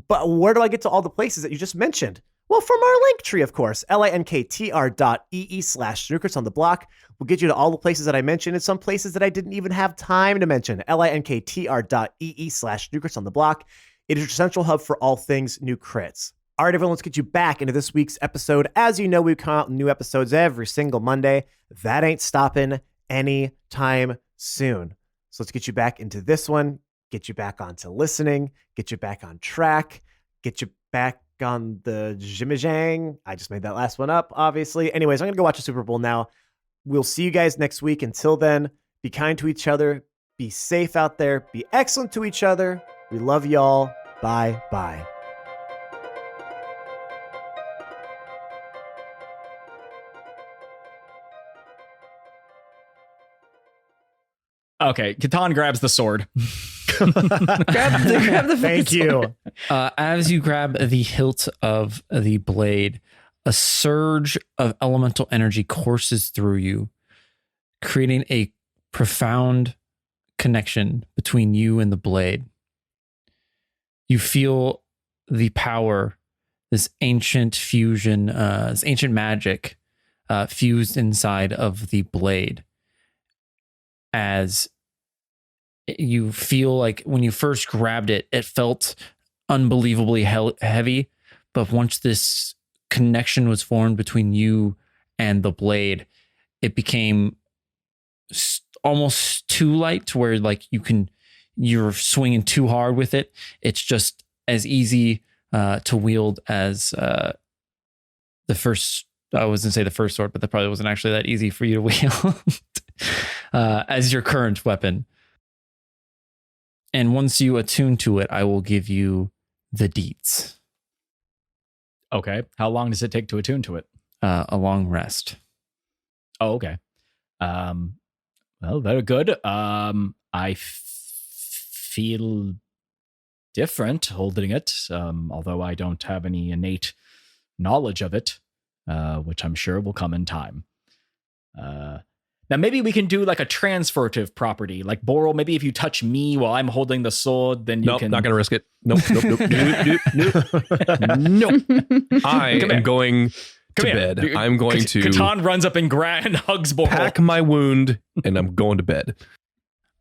Speaker 1: But where do I get to all the places that you just mentioned? Well, from our link tree, of course, linktr.ee/snookerts on the block will get you to all the places that I mentioned and some places that I didn't even have time to mention. linktr.ee/snookerts on the block. It is your central hub for all things New Crits. All right, everyone, let's get you back into this week's episode. As you know, we come out new episodes every single Monday. That ain't stopping anytime soon. So let's get you back into this one, get you back onto listening, get you back on track, get you back on the Jimmy. I just made that last one up, obviously. Anyways, I'm going to go watch the Super Bowl now. We'll see you guys next week. Until then, be kind to each other, be safe out there, be excellent to each other. We love y'all. Bye-bye.
Speaker 5: Okay, Catan grabs the sword.
Speaker 4: grab the
Speaker 1: Thank you.
Speaker 2: As you grab the hilt of the blade, a surge of elemental energy courses through you, creating a profound connection between you and the blade. You feel the power, this ancient fusion, this ancient magic fused inside of the blade. As you feel like when you first grabbed it, it felt unbelievably heavy. But once this connection was formed between you and the blade, it became almost too light to where like you're swinging too hard with it. It's just as easy to wield as the first. I was going to say the first sword, but that probably wasn't actually that easy for you to wield. As your current weapon. And once you attune to it, I will give you the deets.
Speaker 5: Okay. How long does it take to attune to it?
Speaker 2: A long rest.
Speaker 5: Oh, okay. Well, very good. I feel different holding it, although I don't have any innate knowledge of it, which I'm sure will come in time. Now, maybe we can do like a transfertive property. Like, Boral, maybe if you touch me while I'm holding the sword, then you can...
Speaker 3: Nope, not going to risk it. Nope. I am going to bed. I'm going to
Speaker 5: Catan runs up and hugs Boral.
Speaker 3: pack my wound, and I'm going to bed.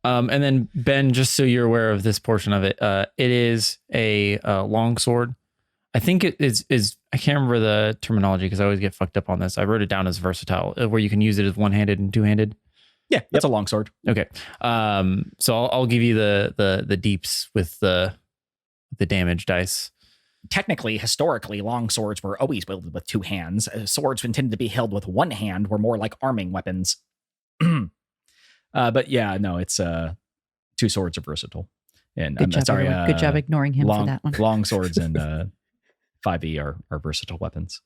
Speaker 2: And then Ben, just so you're aware of this portion of it, it is a long sword. I think it is. I can't remember the terminology because I always get fucked up on this. I wrote it down as versatile, where you can use it as one-handed and two-handed.
Speaker 5: Yeah, that's a longsword.
Speaker 2: Okay. So I'll give you the deeps with the damage dice.
Speaker 5: Technically, historically, long swords were always wielded with two hands. Swords intended to be held with one hand were more like arming weapons. But yeah, no, it's two swords are versatile. And
Speaker 4: Good job, everyone. Good job ignoring him for that one.
Speaker 5: Long swords and 5e are versatile weapons.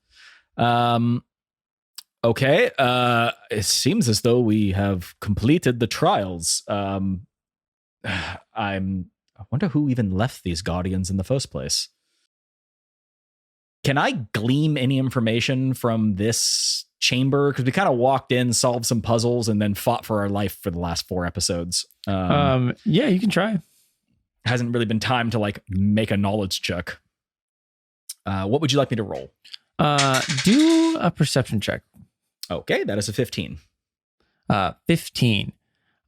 Speaker 5: Okay. It seems as though we have completed the trials. I wonder who even left these guardians in the first place. Can I glean any information from this chamber? Because we kind of walked in, solved some puzzles, and then fought for our life for the last 4 episodes.
Speaker 2: Yeah, you can try.
Speaker 5: Hasn't really been time to like make a knowledge check. What would you like me to roll?
Speaker 2: Do a perception check.
Speaker 5: Okay, that is a 15.
Speaker 2: 15.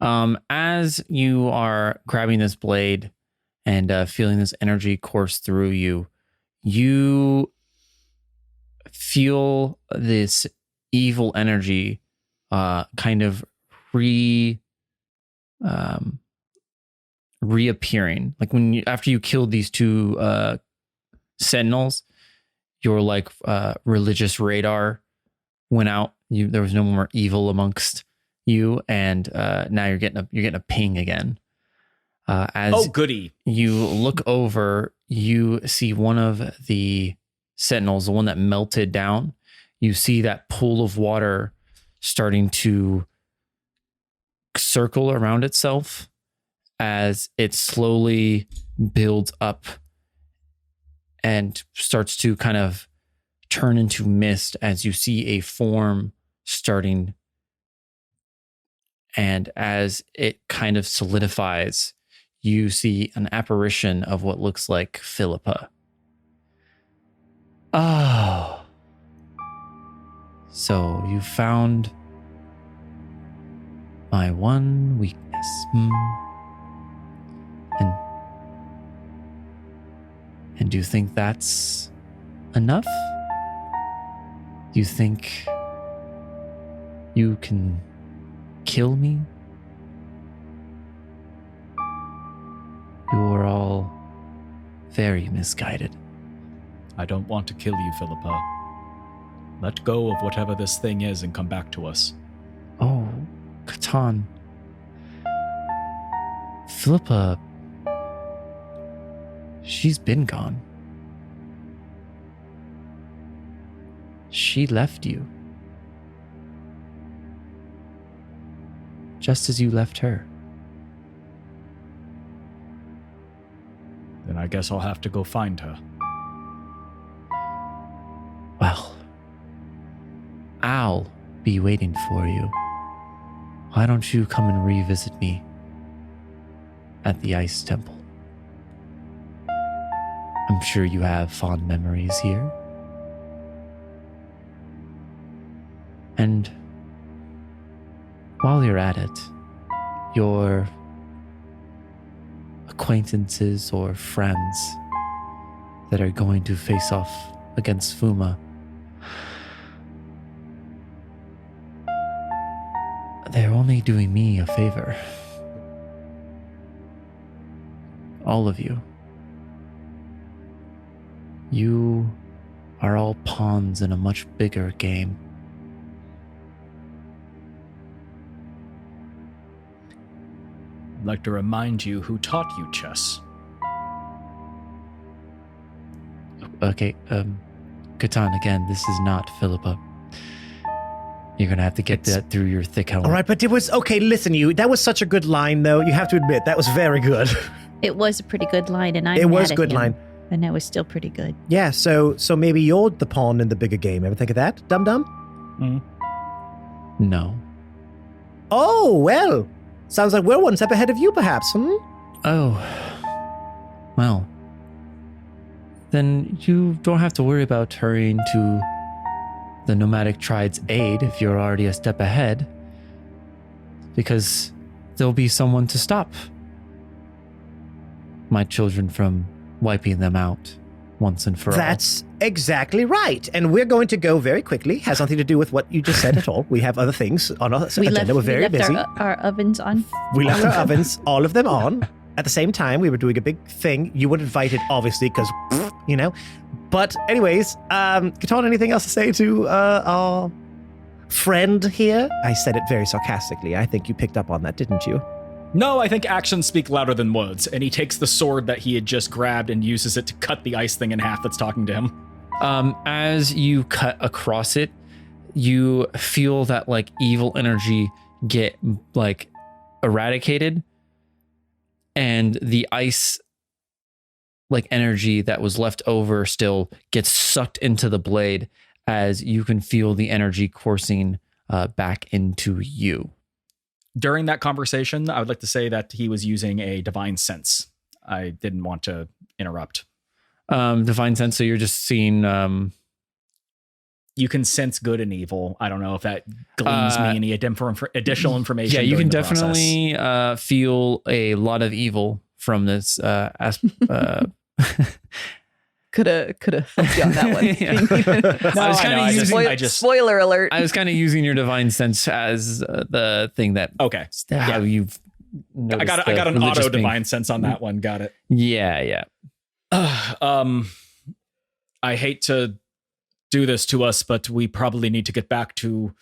Speaker 2: As you are grabbing this blade and feeling this energy course through you, you feel this evil energy kind of reappearing. Like after you killed these 2 sentinels, your like religious radar went out. There was no more evil amongst you, and now you're getting a ping again. As
Speaker 5: goody!
Speaker 2: You look over, you see one of the sentinels, the one that melted down. You see that pool of water starting to circle around itself as it slowly builds up and starts to kind of turn into mist as you see a form starting. And as it kind of solidifies, you see an apparition of what looks like Philippa. Oh. So you found my one weakness. And do you think that's enough? Do you think you can kill me? You're all very misguided.
Speaker 5: I don't want to kill you, Philippa. Let go of whatever this thing is and come back to us.
Speaker 2: Oh, Catan. Philippa, she's been gone. She left you. Just as you left her.
Speaker 5: Then I guess I'll have to go find her.
Speaker 2: Well, I'll be waiting for you. Why don't you come and revisit me at the Ice Temple? I'm sure you have fond memories here. And while you're at it, your acquaintances or friends that are going to face off against Fuma, they're only doing me a favor. All of you. You are all pawns in a much bigger game.
Speaker 5: I'd like to remind you who taught you chess.
Speaker 2: Okay, Catan, again, this is not Philippa. You're gonna have to get that through your thick helmet.
Speaker 1: All right, but it was okay. Listen, that was such a good line, though. You have to admit that was very good.
Speaker 4: It was a pretty good line, and
Speaker 1: it was a good line,
Speaker 4: and it was still pretty good.
Speaker 1: Yeah. So maybe you're the pawn in the bigger game. Ever think of that, Dum Dum?
Speaker 2: No.
Speaker 1: Oh well, sounds like we're one step ahead of you, perhaps.
Speaker 2: Oh, well. Then you don't have to worry about hurrying to the nomadic tride's aid if you're already a step ahead, because there'll be someone to stop my children from wiping them out once and for all.
Speaker 1: That's exactly right. And we're going to go very quickly. Has nothing to do with what you just said at all. We have other things on our agenda. We're very busy.
Speaker 4: Our ovens on.
Speaker 1: We left our ovens, all of them on. At the same time, we were doing a big thing. You weren't invited, obviously, because, you know. But anyways, Catan, anything else to say to our friend here? I said it very sarcastically. I think you picked up on that, didn't you?
Speaker 5: No, I think actions speak louder than words, and he takes the sword that he had just grabbed and uses it to cut the ice thing in half that's talking to him.
Speaker 2: As you cut across it, you feel that like evil energy get like eradicated, and the ice like energy that was left over still gets sucked into the blade as you can feel the energy coursing back into you.
Speaker 5: During that conversation, I would like to say that he was using a divine sense. I didn't want to interrupt.
Speaker 2: Divine sense, so you're just seeing...
Speaker 5: you can sense good and evil. I don't know if that gleans me any additional information.
Speaker 2: Yeah, you can definitely feel a lot of evil from this
Speaker 4: Could have helped you on that one.
Speaker 2: No, I was kind of using.
Speaker 4: Spoiler alert.
Speaker 2: I was kind of using your divine sense as the thing that.
Speaker 5: Okay.
Speaker 2: How you've.
Speaker 5: I got an auto divine sense on that one. Got it.
Speaker 2: Yeah.
Speaker 5: I hate to do this to us, but we probably need to get back to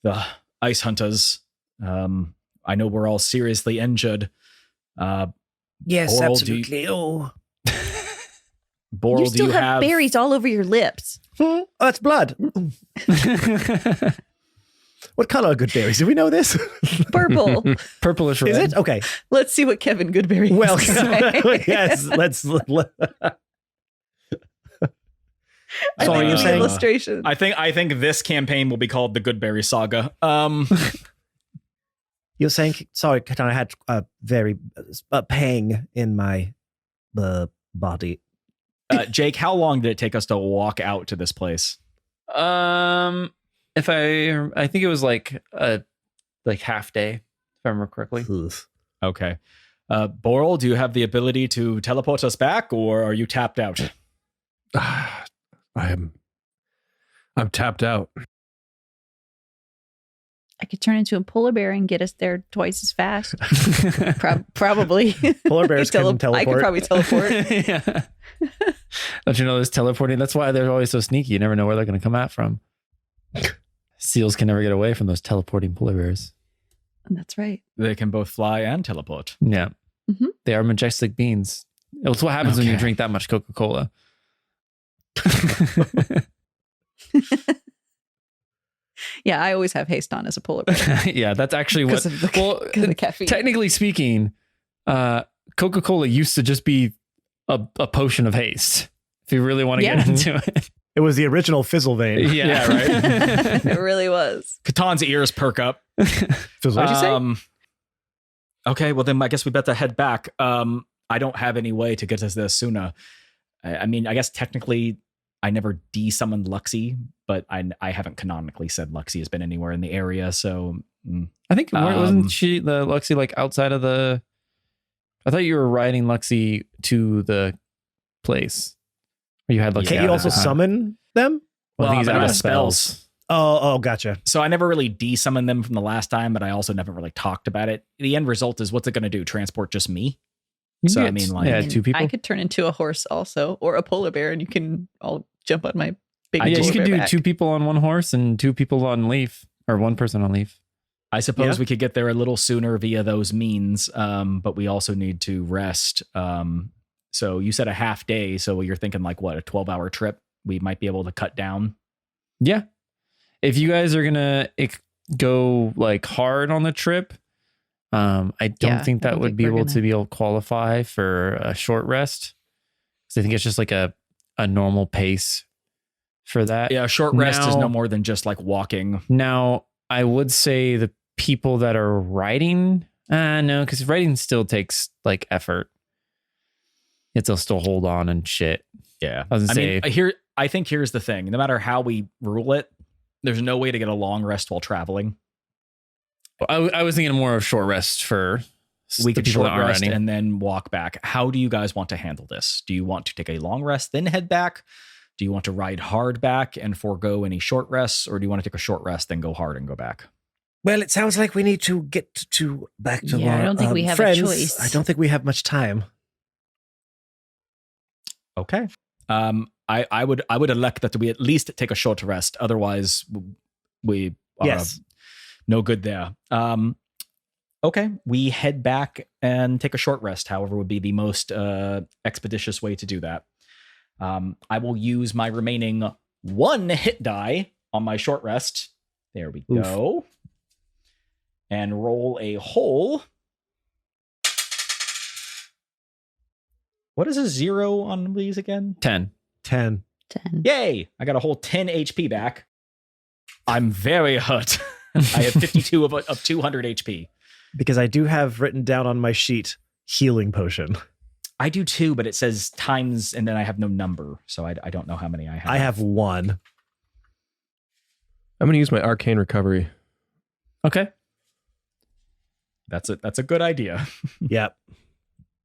Speaker 5: the ice hunters. I know we're all seriously injured.
Speaker 1: Yes,
Speaker 5: Boral,
Speaker 1: absolutely.
Speaker 5: Boral,
Speaker 4: you still have berries all over your lips.
Speaker 1: Oh, that's blood. What color are good berries? Do we know this?
Speaker 4: Purple.
Speaker 2: Purplish red.
Speaker 1: Is it? Okay.
Speaker 4: Let's see what Kevin Goodberry
Speaker 1: Well,
Speaker 4: has to say.
Speaker 1: yes, let's. So
Speaker 4: I
Speaker 1: are
Speaker 4: like
Speaker 1: you
Speaker 4: the
Speaker 1: saying?
Speaker 4: illustration.
Speaker 5: I think this campaign will be called the Goodberry Saga.
Speaker 1: You're saying, sorry, Catan, I had a very pang in my body.
Speaker 5: Jake, how long did it take us to walk out to this place?
Speaker 2: If I think it was like half day, if I remember correctly.
Speaker 5: Okay. Boral, do you have the ability to teleport us back, or are you tapped out?
Speaker 3: I'm tapped out.
Speaker 4: I could turn into a polar bear and get us there twice as fast. Probably.
Speaker 1: Polar bears can teleport.
Speaker 4: I could probably teleport.
Speaker 2: Yeah. Don't you know there's teleporting? That's why they're always so sneaky. You never know where they're going to come at from. Seals can never get away from those teleporting polar bears.
Speaker 4: That's right.
Speaker 5: They can both fly and teleport.
Speaker 2: Yeah.
Speaker 4: Mm-hmm.
Speaker 2: They are majestic beings. It's what happens when you drink that much Coca-Cola.
Speaker 4: Yeah, I always have haste on as a polar bear.
Speaker 2: Yeah, that's actually what.
Speaker 4: Because of the caffeine.
Speaker 2: Technically speaking, Coca-Cola used to just be a potion of haste. If you really want to get into it,
Speaker 1: it was the original Fizzle vein.
Speaker 2: Yeah, right.
Speaker 4: It really was.
Speaker 5: Catan's ears perk up.
Speaker 1: Fizzle, what'd you say?
Speaker 5: Okay, well then I guess we better head back. I don't have any way to get us there sooner. I mean, I guess technically I never de-summoned Luxie, but I haven't canonically said Luxie has been anywhere in the area, so...
Speaker 2: I think, wasn't she, the Luxie, like outside of the... I thought you were riding Luxie to the place. Or you had Luxie.
Speaker 1: Can't you also summon them?
Speaker 2: Well, I think he's
Speaker 5: but
Speaker 2: out
Speaker 5: not
Speaker 2: of spells.
Speaker 1: Oh, gotcha.
Speaker 5: So I never really de-summoned them from the last time, but I also never really talked about it. The end result is, what's it going to do? Transport just me? So I mean, like...
Speaker 2: Yeah, two people.
Speaker 4: I could turn into a horse also, or a polar bear, and you can all jump on my big
Speaker 2: Yeah,
Speaker 4: polar
Speaker 2: you can
Speaker 4: bear
Speaker 2: do
Speaker 4: back.
Speaker 2: 2 people on one horse and 2 people on Leaf. Or 1 person on Leaf.
Speaker 5: I suppose we could get there a little sooner via those means, but we also need to rest. So you said a half day, so you're thinking like what, a 12-hour trip we might be able to cut down?
Speaker 2: Yeah. If you guys are going to go like hard on the trip, I don't think that would be able to qualify for a short rest. Because I think it's just like a normal pace for that.
Speaker 5: Yeah, a short rest is no more than just like walking.
Speaker 2: Now, I would say the people that are riding, no, because riding still takes like effort. They'll still hold on and shit.
Speaker 5: Yeah.
Speaker 2: I think here's
Speaker 5: the thing. No matter how we rule it, there's no way to get a long rest while traveling.
Speaker 2: I was thinking more of short rest for
Speaker 5: We
Speaker 2: the
Speaker 5: could
Speaker 2: people
Speaker 5: short
Speaker 2: that aren't
Speaker 5: rest
Speaker 2: riding.
Speaker 5: and then walk back. How do you guys want to handle this? Do you want to take a long rest, then head back? Do you want to ride hard back and forego any short rests? Or do you want to take a short rest, then go hard and go back?
Speaker 1: Well, it sounds like we need to get to back to
Speaker 4: Yeah, I
Speaker 1: our
Speaker 4: don't think we have a
Speaker 1: friends.
Speaker 4: choice.
Speaker 1: I don't think we have much time.
Speaker 5: Okay. I would elect that we at least take a short rest. Otherwise, we are
Speaker 1: Yes.
Speaker 5: no good there. Okay, we head back and take a short rest. However, would be the most expeditious way to do that. I will use my remaining 1 hit die on my short rest. There we go. And roll a whole. What is a 0 on these again?
Speaker 2: 10.
Speaker 1: 10.
Speaker 4: 10.
Speaker 5: Yay! I got a whole 10 HP back. I'm very hurt. I have 52 of 200 HP.
Speaker 1: Because I do have written down on my sheet healing potion.
Speaker 5: I do too, but it says times, and then I have no number, so I don't know how many I have.
Speaker 1: I have 1.
Speaker 3: I'm going to use my arcane recovery.
Speaker 2: Okay.
Speaker 5: That's a good idea.
Speaker 1: Yep.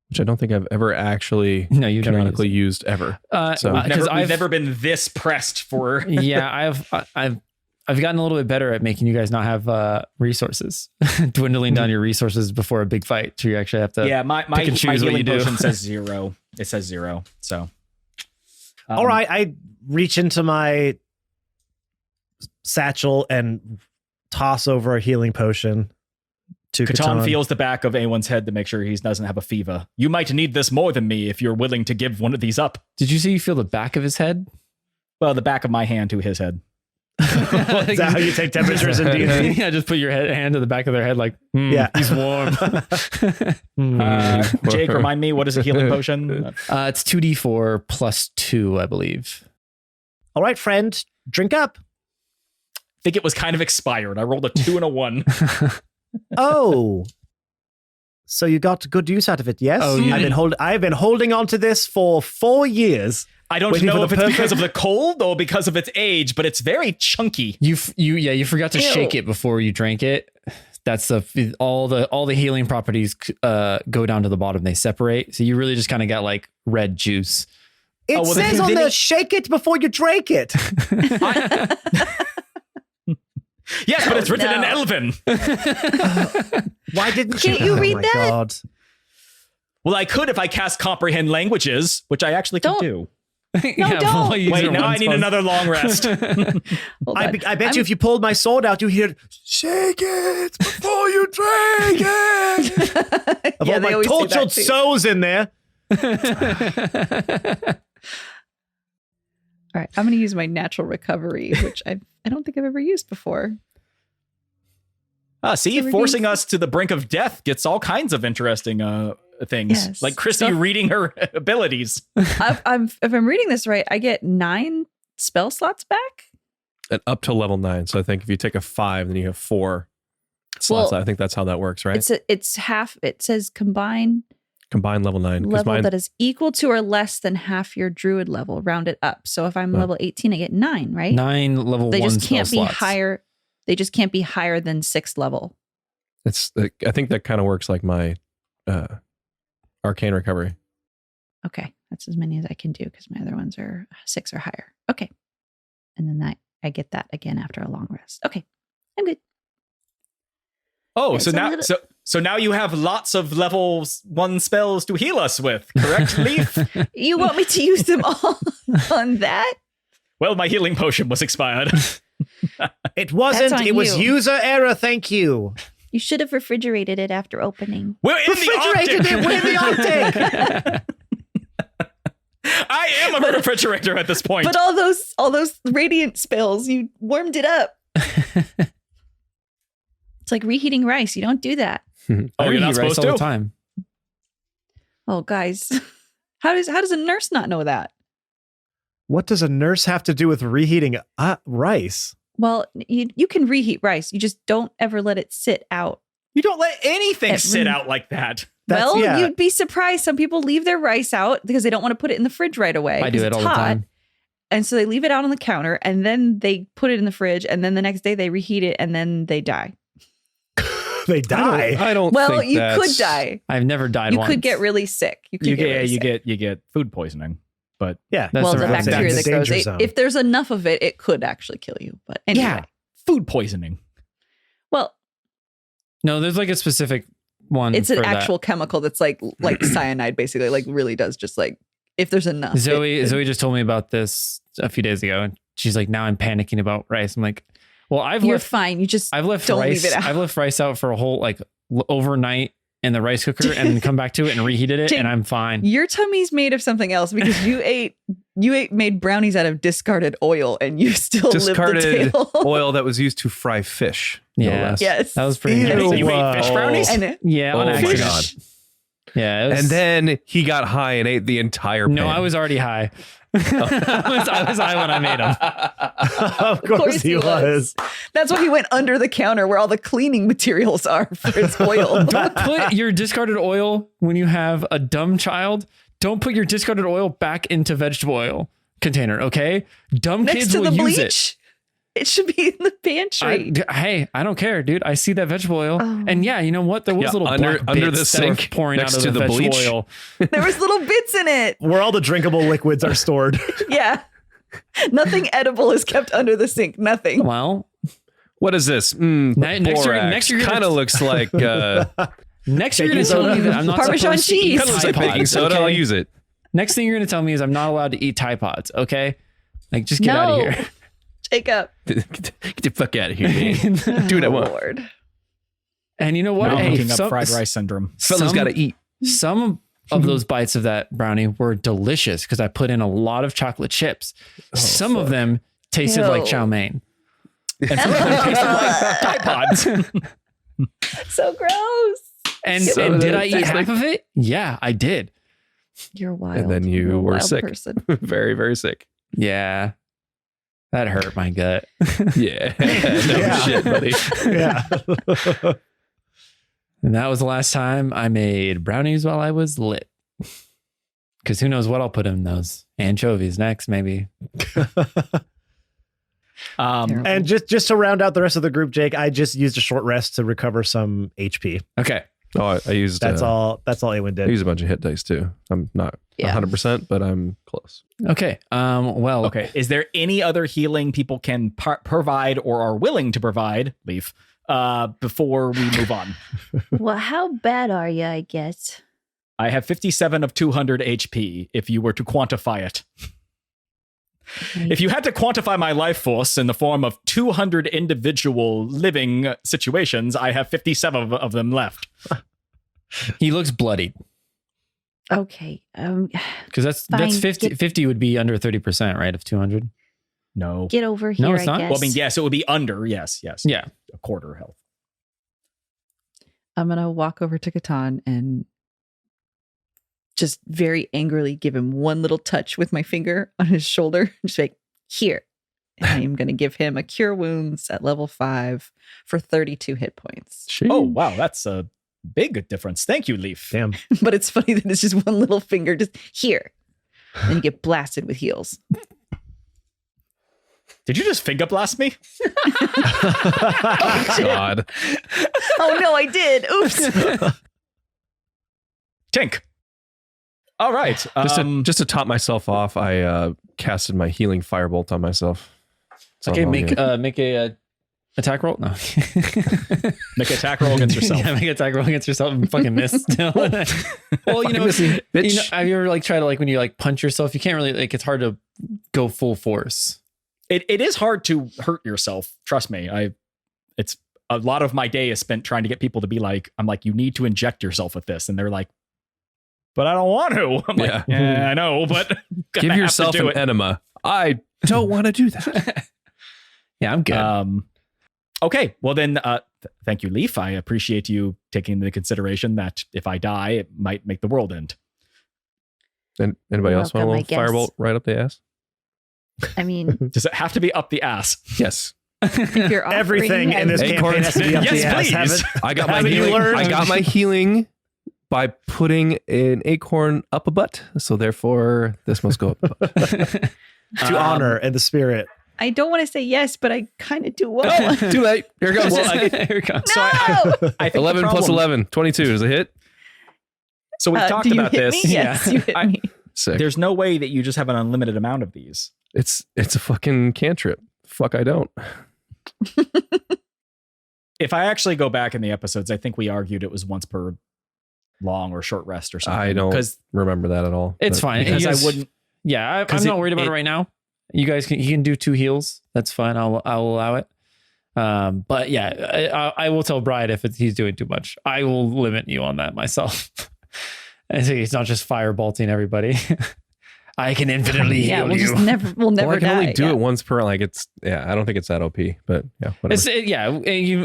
Speaker 3: Which I don't think I've ever actually
Speaker 2: No, you never
Speaker 3: canonically used ever. So-
Speaker 5: We've never been this pressed for.
Speaker 2: Yeah, I've gotten a little bit better at making you guys not have resources, dwindling down your resources before a big fight. So you actually have to.
Speaker 5: Yeah, my
Speaker 2: pick and choose what
Speaker 5: healing
Speaker 2: you do.
Speaker 5: potion says 0. It says 0. So.
Speaker 1: All right. I reach into my satchel and toss over a healing potion to
Speaker 5: Catan
Speaker 1: Catan.
Speaker 5: feels the back of A1's head to make sure he doesn't have a fever. You might need this more than me if you're willing to give one of these up.
Speaker 2: Did you say you feel the back of his head?
Speaker 5: Well, the back of my hand to his head.
Speaker 1: Is that how you take temperatures in D&D?
Speaker 2: Yeah, just put your hand to the back of their head, like,
Speaker 1: Yeah.
Speaker 2: he's warm.
Speaker 5: Jake, remind me, what is a healing potion?
Speaker 2: It's 2d4 plus 2, I believe.
Speaker 1: All right, friend, drink up.
Speaker 5: I think it was kind of expired. I rolled a 2 and a 1.
Speaker 1: Oh. So you got good use out of it, yes?
Speaker 2: Oh, you
Speaker 1: I've been holding on to this for 4 years.
Speaker 5: I don't
Speaker 1: Waiting
Speaker 5: know
Speaker 1: for
Speaker 5: if
Speaker 1: the
Speaker 5: it's because
Speaker 1: perfect-
Speaker 5: of the cold or because of its age, but it's very chunky.
Speaker 2: You forgot to
Speaker 4: Ew.
Speaker 2: shake it before you drank it. That's all the healing properties go down to the bottom. They separate. So you really just kind of got like red juice.
Speaker 1: It
Speaker 5: Oh, well,
Speaker 1: says
Speaker 5: then
Speaker 1: on
Speaker 5: he-
Speaker 1: the shake it before you drink it.
Speaker 5: Yes, but it's written in
Speaker 4: no.
Speaker 5: Elven.
Speaker 1: Why didn't
Speaker 4: Can't you
Speaker 1: Oh
Speaker 4: read
Speaker 1: my
Speaker 4: that?
Speaker 1: God.
Speaker 5: Well, I could if I cast Comprehend Languages, which I actually can
Speaker 4: Don't.
Speaker 5: do.
Speaker 2: Yeah,
Speaker 4: don't.
Speaker 2: well, use
Speaker 5: Wait,
Speaker 2: your
Speaker 5: now
Speaker 2: one
Speaker 5: I need
Speaker 2: spell.
Speaker 5: another long rest.
Speaker 4: Hold
Speaker 1: I
Speaker 4: on.
Speaker 1: bet you if you pulled my sword out, you hear, shake it before you drink it. Of
Speaker 4: Yeah,
Speaker 1: all
Speaker 4: they
Speaker 1: my
Speaker 4: always say that
Speaker 1: tortured
Speaker 4: too.
Speaker 1: souls in there.
Speaker 4: All right, I'm going to use my natural recovery, which I don't think I've ever used before.
Speaker 5: See,
Speaker 4: Everything's-
Speaker 5: forcing us to the brink of death gets all kinds of interesting things.
Speaker 4: Yes.
Speaker 5: Like Christy
Speaker 4: Stuff-
Speaker 5: reading her abilities.
Speaker 4: If I'm reading this right, I get 9 spell slots back.
Speaker 3: And up to level 9. So I think if you take a 5, then you have 4 slots.
Speaker 4: Well,
Speaker 3: I think that's how that works, right?
Speaker 4: It's half. It says combine
Speaker 3: Combined level 9. 'cause
Speaker 4: level
Speaker 3: mine-
Speaker 4: that is equal to or less than half your druid level, rounded up. So if I'm
Speaker 3: Oh.
Speaker 4: level 18, I get 9, right?
Speaker 2: 9 level
Speaker 4: They
Speaker 2: 1
Speaker 4: just can't be
Speaker 2: spell slots.
Speaker 4: higher. They just can't be higher than 6th level.
Speaker 3: It's. I think that kind of works like my arcane recovery.
Speaker 4: Okay, that's as many as I can do because my other ones are 6 or higher. Okay, and then I get that again after a long rest. Okay, I'm good.
Speaker 5: Oh,
Speaker 4: It's
Speaker 5: so
Speaker 4: a
Speaker 5: now
Speaker 4: little-
Speaker 5: so now you have lots of levels 1 spells to heal us with, correct, Leaf?
Speaker 4: You want me to use them all on that?
Speaker 5: Well, my healing potion was expired.
Speaker 1: It wasn't.
Speaker 4: That's on
Speaker 1: It was
Speaker 4: you.
Speaker 1: user error. Thank you.
Speaker 4: You should have refrigerated it after opening.
Speaker 5: We're in
Speaker 1: Refrigerated
Speaker 5: the
Speaker 1: it with the
Speaker 5: Arctic. I am a refrigerator at this point.
Speaker 4: But all those radiant spells, you warmed it up. It's like reheating rice. You don't do that.
Speaker 5: Oh,
Speaker 2: I
Speaker 5: you're not
Speaker 2: reheat rice
Speaker 5: supposed
Speaker 2: all
Speaker 5: to?
Speaker 2: the time.
Speaker 4: Oh, guys, how does a nurse not know that?
Speaker 1: What does a nurse have to do with reheating rice?
Speaker 4: Well, you can reheat rice. You just don't ever let it sit out.
Speaker 5: You don't let anything
Speaker 4: At
Speaker 5: sit
Speaker 4: room-
Speaker 5: out like that.
Speaker 1: That's-
Speaker 4: Well,
Speaker 1: yeah.
Speaker 4: you'd be surprised. Some people leave their rice out because they don't want to put it in the fridge right away.
Speaker 2: I do
Speaker 4: 'cause
Speaker 2: it
Speaker 4: it's
Speaker 2: all the
Speaker 4: hot.
Speaker 2: time.
Speaker 4: And so they leave it out on the counter and then they put it in the fridge and then the next day they reheat it and then they die.
Speaker 1: They die.
Speaker 3: I don't
Speaker 4: Well,
Speaker 3: think
Speaker 4: you
Speaker 3: that's...
Speaker 4: could die.
Speaker 2: I've never died
Speaker 4: You
Speaker 2: once.
Speaker 4: could get really sick. You
Speaker 5: get food poisoning. But
Speaker 1: Yeah.
Speaker 2: That's
Speaker 4: well,
Speaker 2: the
Speaker 4: the
Speaker 2: right thing.
Speaker 4: bacteria that
Speaker 1: Danger
Speaker 4: grows.
Speaker 1: zone.
Speaker 4: If there's enough of it, it could actually kill you. But anyway.
Speaker 5: yeah, food poisoning.
Speaker 4: Well,
Speaker 2: No, there's like a specific one.
Speaker 4: it's an
Speaker 2: for that.
Speaker 4: actual chemical that's like cyanide, basically. Like really does just like if there's enough.
Speaker 2: Zoe just told me about this a few days ago, and she's like, now I'm panicking about rice. I'm like, well,
Speaker 4: You're fine. You just
Speaker 2: I've left
Speaker 4: don't
Speaker 2: rice.
Speaker 4: leave it out.
Speaker 2: I've left rice out for a whole like overnight in the rice cooker, and then come back to it and reheated it,
Speaker 4: Jake,
Speaker 2: and I'm fine.
Speaker 4: Your tummy's made of something else because you made brownies out of discarded oil and you still
Speaker 3: Discarded
Speaker 4: lived the tale.
Speaker 3: oil that was used to fry fish. No
Speaker 2: Yeah.
Speaker 3: less.
Speaker 4: Yes.
Speaker 2: That was pretty.
Speaker 1: Ew.
Speaker 2: nasty.
Speaker 5: You ate fish brownies?
Speaker 4: And
Speaker 2: Yeah, on
Speaker 3: Oh my
Speaker 2: accident.
Speaker 3: God.
Speaker 2: Yeah, it was,
Speaker 3: And then he got high and ate the entire pan.
Speaker 2: no, I was already high. I was high when I made them.
Speaker 1: Of course he was.
Speaker 4: that's why he went under the counter where all the cleaning materials are for his oil.
Speaker 2: Don't put your discarded oil when you have a dumb child. Don't put your discarded oil back into vegetable oil container. Okay, dumb
Speaker 4: Next
Speaker 2: kids
Speaker 4: to
Speaker 2: will
Speaker 4: the
Speaker 2: use it.
Speaker 4: bleach. It should be in the pantry.
Speaker 2: Hey, I don't care, dude. I see that vegetable oil,
Speaker 4: Oh.
Speaker 2: and yeah, you know what? There was
Speaker 3: Yeah,
Speaker 2: little
Speaker 3: under
Speaker 2: black
Speaker 3: the
Speaker 2: bits that were
Speaker 3: sink
Speaker 2: pouring
Speaker 3: next
Speaker 2: out of
Speaker 3: to
Speaker 2: the
Speaker 3: the
Speaker 2: vegetable
Speaker 3: bleach.
Speaker 2: oil.
Speaker 4: There was little bits in it.
Speaker 1: Where all the drinkable liquids are stored.
Speaker 4: Yeah. Nothing edible is kept under the sink. Nothing.
Speaker 2: Well,
Speaker 3: What is this?
Speaker 2: next year you're
Speaker 3: kind
Speaker 2: gonna-
Speaker 3: of looks like
Speaker 2: next you're
Speaker 1: Baking
Speaker 2: gonna tell me
Speaker 1: soda?
Speaker 2: that I'm not
Speaker 4: Parmesan
Speaker 2: supposed to eat
Speaker 4: cheese.
Speaker 3: kind of looks like
Speaker 2: Tide
Speaker 3: baking
Speaker 2: Pods,
Speaker 3: soda.
Speaker 2: okay?
Speaker 3: I'll use it.
Speaker 2: Next thing you're gonna tell me is I'm not allowed to eat Tide Pods. Okay, like just get out of here.
Speaker 4: Jacob.
Speaker 3: Get the fuck out of here, man. Do what I want.
Speaker 4: Lord.
Speaker 2: And you know what?
Speaker 5: Now I'm
Speaker 2: Hey,
Speaker 5: looking up fried rice syndrome.
Speaker 3: Fellas got to eat.
Speaker 2: Some of those bites of that brownie were delicious because I put in a lot of chocolate chips. Some of them tasted like
Speaker 4: Ew.
Speaker 2: chow mein.
Speaker 5: And some of them tasted like Tide Pods.
Speaker 4: So gross.
Speaker 2: And,
Speaker 3: So
Speaker 2: and did
Speaker 3: that
Speaker 2: I eat
Speaker 3: tastes
Speaker 2: half of it? Yeah, I did.
Speaker 4: You're wild.
Speaker 3: And then
Speaker 4: You're
Speaker 3: you
Speaker 4: a
Speaker 3: were
Speaker 4: wild
Speaker 3: sick.
Speaker 4: person.
Speaker 3: Very, very sick.
Speaker 2: Yeah. That hurt my gut.
Speaker 3: Yeah. No
Speaker 1: Yeah.
Speaker 3: shit, buddy.
Speaker 1: Yeah.
Speaker 2: And that was the last time I made brownies while I was lit. Because who knows what I'll put in those. Anchovies next, maybe.
Speaker 4: Terrible.
Speaker 1: And just to round out the rest of the group, Jake, I just used a short rest to recover some HP.
Speaker 2: Okay.
Speaker 3: Oh, I used
Speaker 1: That's all Awen
Speaker 3: I
Speaker 1: did.
Speaker 3: used a bunch of hit dice too. I'm not
Speaker 4: Yeah.
Speaker 3: 100%, but I'm close.
Speaker 2: Okay. Well,
Speaker 5: Okay. Is there any other healing people can provide or are willing to provide, Leaf, before we move on?
Speaker 6: Well, how bad are you, I guess?
Speaker 5: I have 57 of 200 HP if you were to quantify it. If you had to quantify my life force in the form of 200 individual living situations, I have 57 of them left.
Speaker 2: he looks bloodied.
Speaker 6: Okay.
Speaker 2: Because that's
Speaker 6: Fine,
Speaker 2: 50.
Speaker 6: get-
Speaker 2: 50 would be under 30%, right? Of 200.
Speaker 5: No.
Speaker 6: Get over here,
Speaker 2: No, it's
Speaker 6: I
Speaker 2: not.
Speaker 6: guess.
Speaker 5: Well, I mean, yes, it would be under. Yes.
Speaker 2: Yeah.
Speaker 5: A quarter health.
Speaker 4: I'm going to walk over to Catan and just very angrily give him one little touch with my finger on his shoulder. Just like, here. And I am going to give him a cure wounds at level 5 for 32 hit points.
Speaker 5: Oh, wow. That's a big difference. Thank you, Leaf.
Speaker 1: Damn.
Speaker 4: But it's funny that it's just one little finger, just here. And you get blasted with heals.
Speaker 5: Did you just finger blast me?
Speaker 3: Oh, God.
Speaker 4: Oh, no, I did. Oops.
Speaker 5: Tink. All right.
Speaker 3: Just to top myself off, I casted my healing firebolt on myself. So
Speaker 2: Okay,
Speaker 3: I'm all
Speaker 2: make
Speaker 3: good.
Speaker 2: make a attack roll. No.
Speaker 5: make an attack roll against yourself.
Speaker 2: Yeah, make an attack roll against yourself and fucking miss. Still. Well, you know,
Speaker 3: missing, bitch.
Speaker 2: you know, have you ever like tried to like when you like punch yourself? You can't really like. It's hard to go full force.
Speaker 5: It is hard to hurt yourself. Trust me. It's a lot of my day is spent trying to get people to be like, I'm like, you need to inject yourself with this. And they're like, but I don't want to. I'm like, yeah, I know, but
Speaker 3: Give
Speaker 5: gonna have to
Speaker 3: yourself
Speaker 5: do
Speaker 3: an
Speaker 5: it.
Speaker 3: enema. I don't want to do that.
Speaker 2: Yeah, I'm good.
Speaker 5: Okay. Well then, thank you, Leaf. I appreciate you taking into consideration that if I die, it might make the world end.
Speaker 3: And anybody else want a
Speaker 6: Welcome,
Speaker 3: little
Speaker 6: I guess.
Speaker 3: firebolt right up the ass?
Speaker 6: I mean,
Speaker 5: Does it have to be up the ass?
Speaker 3: Yes.
Speaker 4: If you're offering
Speaker 1: Everything in
Speaker 4: him-
Speaker 1: this
Speaker 3: Hey,
Speaker 1: campaign has to be up
Speaker 5: Yes,
Speaker 1: the ass.
Speaker 5: please.
Speaker 1: Haven't
Speaker 3: I got my
Speaker 1: Haven't you
Speaker 3: healing.
Speaker 1: learned?
Speaker 3: I got my healing by putting an acorn up a butt. So therefore, this must go up a butt.
Speaker 1: To honor and the spirit.
Speaker 4: I don't want to say yes, but I kind of do want.
Speaker 3: Too late. Here it goes.
Speaker 2: Here it comes.
Speaker 4: No!
Speaker 5: I think
Speaker 3: 11 plus 11, 22. Does it hit?
Speaker 5: So we've talked
Speaker 4: do you
Speaker 5: about
Speaker 4: hit
Speaker 5: this.
Speaker 4: Me? Yes, you hit me.
Speaker 3: Sick.
Speaker 5: There's no way that you just have an unlimited amount of these.
Speaker 3: It's a fucking cantrip. Fuck, I don't.
Speaker 5: If I actually go back in the episodes, I think we argued it was once per long or short rest or something.
Speaker 3: I don't remember that at all.
Speaker 2: It's fine.
Speaker 5: Because
Speaker 2: You guys-
Speaker 5: I wouldn't.
Speaker 2: Yeah, I'm not worried about it right now. You guys can do 2 heals. That's fine. I'll allow it. But yeah, I will tell Brian if he's doing too much. I will limit you on that myself. I think it's not just firebolting everybody. I can infinitely
Speaker 4: Yeah,
Speaker 2: heal
Speaker 4: we'll
Speaker 2: you.
Speaker 4: just never. We'll never
Speaker 3: Well, I can
Speaker 4: die.
Speaker 3: only do
Speaker 4: yeah.
Speaker 3: it once per. Like it's. Yeah, I don't think it's that OP. But yeah, whatever.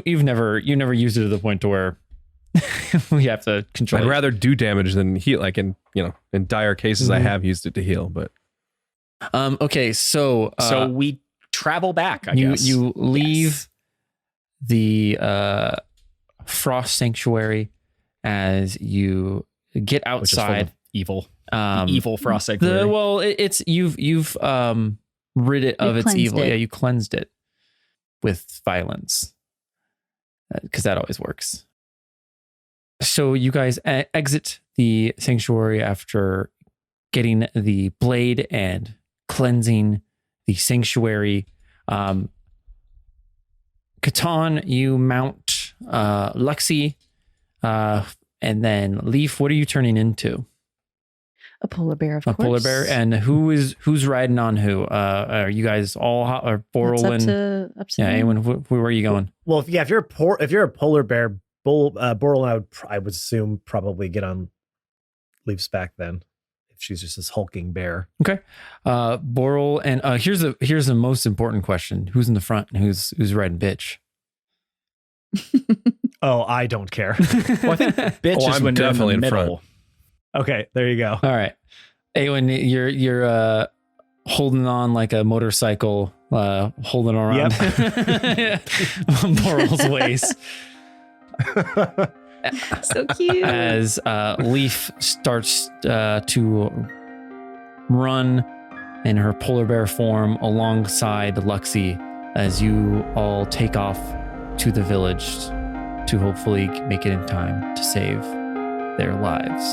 Speaker 2: You've never used it to the point to where we have to control.
Speaker 3: I'd
Speaker 2: it.
Speaker 3: rather do damage than heal. Like in dire cases, I have used it to heal. But
Speaker 2: Okay, so
Speaker 5: So we travel back, I guess.
Speaker 2: you leave the Frost Sanctuary as you get
Speaker 5: Which is full
Speaker 2: outside.
Speaker 5: of evil.
Speaker 2: The
Speaker 5: Evil Frost Sanctuary.
Speaker 2: it's you've rid it of its
Speaker 4: cleansed
Speaker 2: evil.
Speaker 4: it.
Speaker 2: Yeah, you cleansed it with violence because that always works. So you guys exit the sanctuary after getting the blade and cleansing the sanctuary. Catan, you mount Luxie, and then Leaf. What are you turning into?
Speaker 4: A polar bear, of
Speaker 2: A
Speaker 4: course.
Speaker 2: polar bear. And who's riding on who? Are you guys all or Boral
Speaker 4: That's
Speaker 2: and
Speaker 4: up to
Speaker 2: yeah?
Speaker 4: them.
Speaker 2: Anyone? Where are you going?
Speaker 1: Well, if you're a polar bear, Boral and I would assume probably get on Leaf's back then. If she's just this hulking bear.
Speaker 2: Okay, Boral and here's the most important question: who's in the front and who's riding bitch?
Speaker 1: Oh, I don't care.
Speaker 5: Well, I think bitch is
Speaker 3: I'm
Speaker 5: when you're
Speaker 3: definitely
Speaker 5: in the
Speaker 3: in front.
Speaker 5: middle.
Speaker 1: Okay, there you go.
Speaker 2: All right, Awen, you're holding on like a motorcycle, holding around Boral's waist.
Speaker 4: So cute.
Speaker 2: As Leaf starts to run in her polar bear form alongside Luxie as you all take off to the village to hopefully make it in time to save their lives.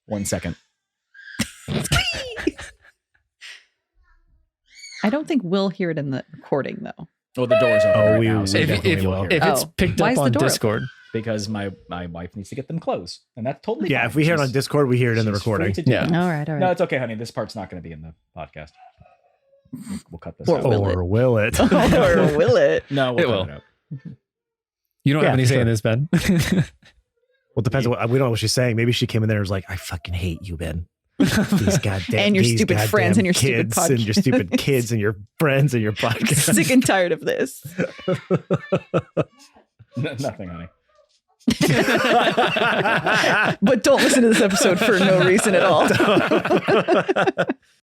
Speaker 5: One second.
Speaker 4: I don't think we'll hear it in the recording though.
Speaker 5: Well, the door's open right now, so
Speaker 2: if-
Speaker 5: definitely will hear
Speaker 2: If
Speaker 5: it.
Speaker 2: it's picked
Speaker 4: Why
Speaker 2: up
Speaker 4: is the
Speaker 2: on
Speaker 4: door open?
Speaker 2: Discord,
Speaker 5: Because my wife needs to get them closed, and that's totally
Speaker 1: Yeah,
Speaker 5: fine.
Speaker 1: if we hear it on
Speaker 5: She's-
Speaker 1: Discord, we hear it in the
Speaker 5: she's free
Speaker 1: recording.
Speaker 5: to do
Speaker 2: Yeah.
Speaker 5: that.
Speaker 4: All right.
Speaker 5: No, it's okay, honey. This part's not going to be in the podcast. We'll cut this
Speaker 4: Or
Speaker 5: out.
Speaker 4: will it?
Speaker 1: Or will it?
Speaker 4: Or will it?
Speaker 5: No, we'll
Speaker 2: It
Speaker 5: cut
Speaker 2: will.
Speaker 5: it out.
Speaker 2: you don't
Speaker 1: Yeah,
Speaker 2: have any say
Speaker 1: sure.
Speaker 2: in this, Ben.
Speaker 1: Well, it depends. We don't know what she's saying. Maybe she came in there and was like, "I fucking hate you, Ben. These goddamn
Speaker 4: And your
Speaker 1: these
Speaker 4: stupid
Speaker 1: goddamn
Speaker 4: friends and your stupid
Speaker 1: kids and your stupid
Speaker 4: podcast."
Speaker 1: kids and your friends and your podcast."
Speaker 4: Sick and tired of this.
Speaker 5: Nothing, honey.
Speaker 4: But don't listen to this episode for no reason at all.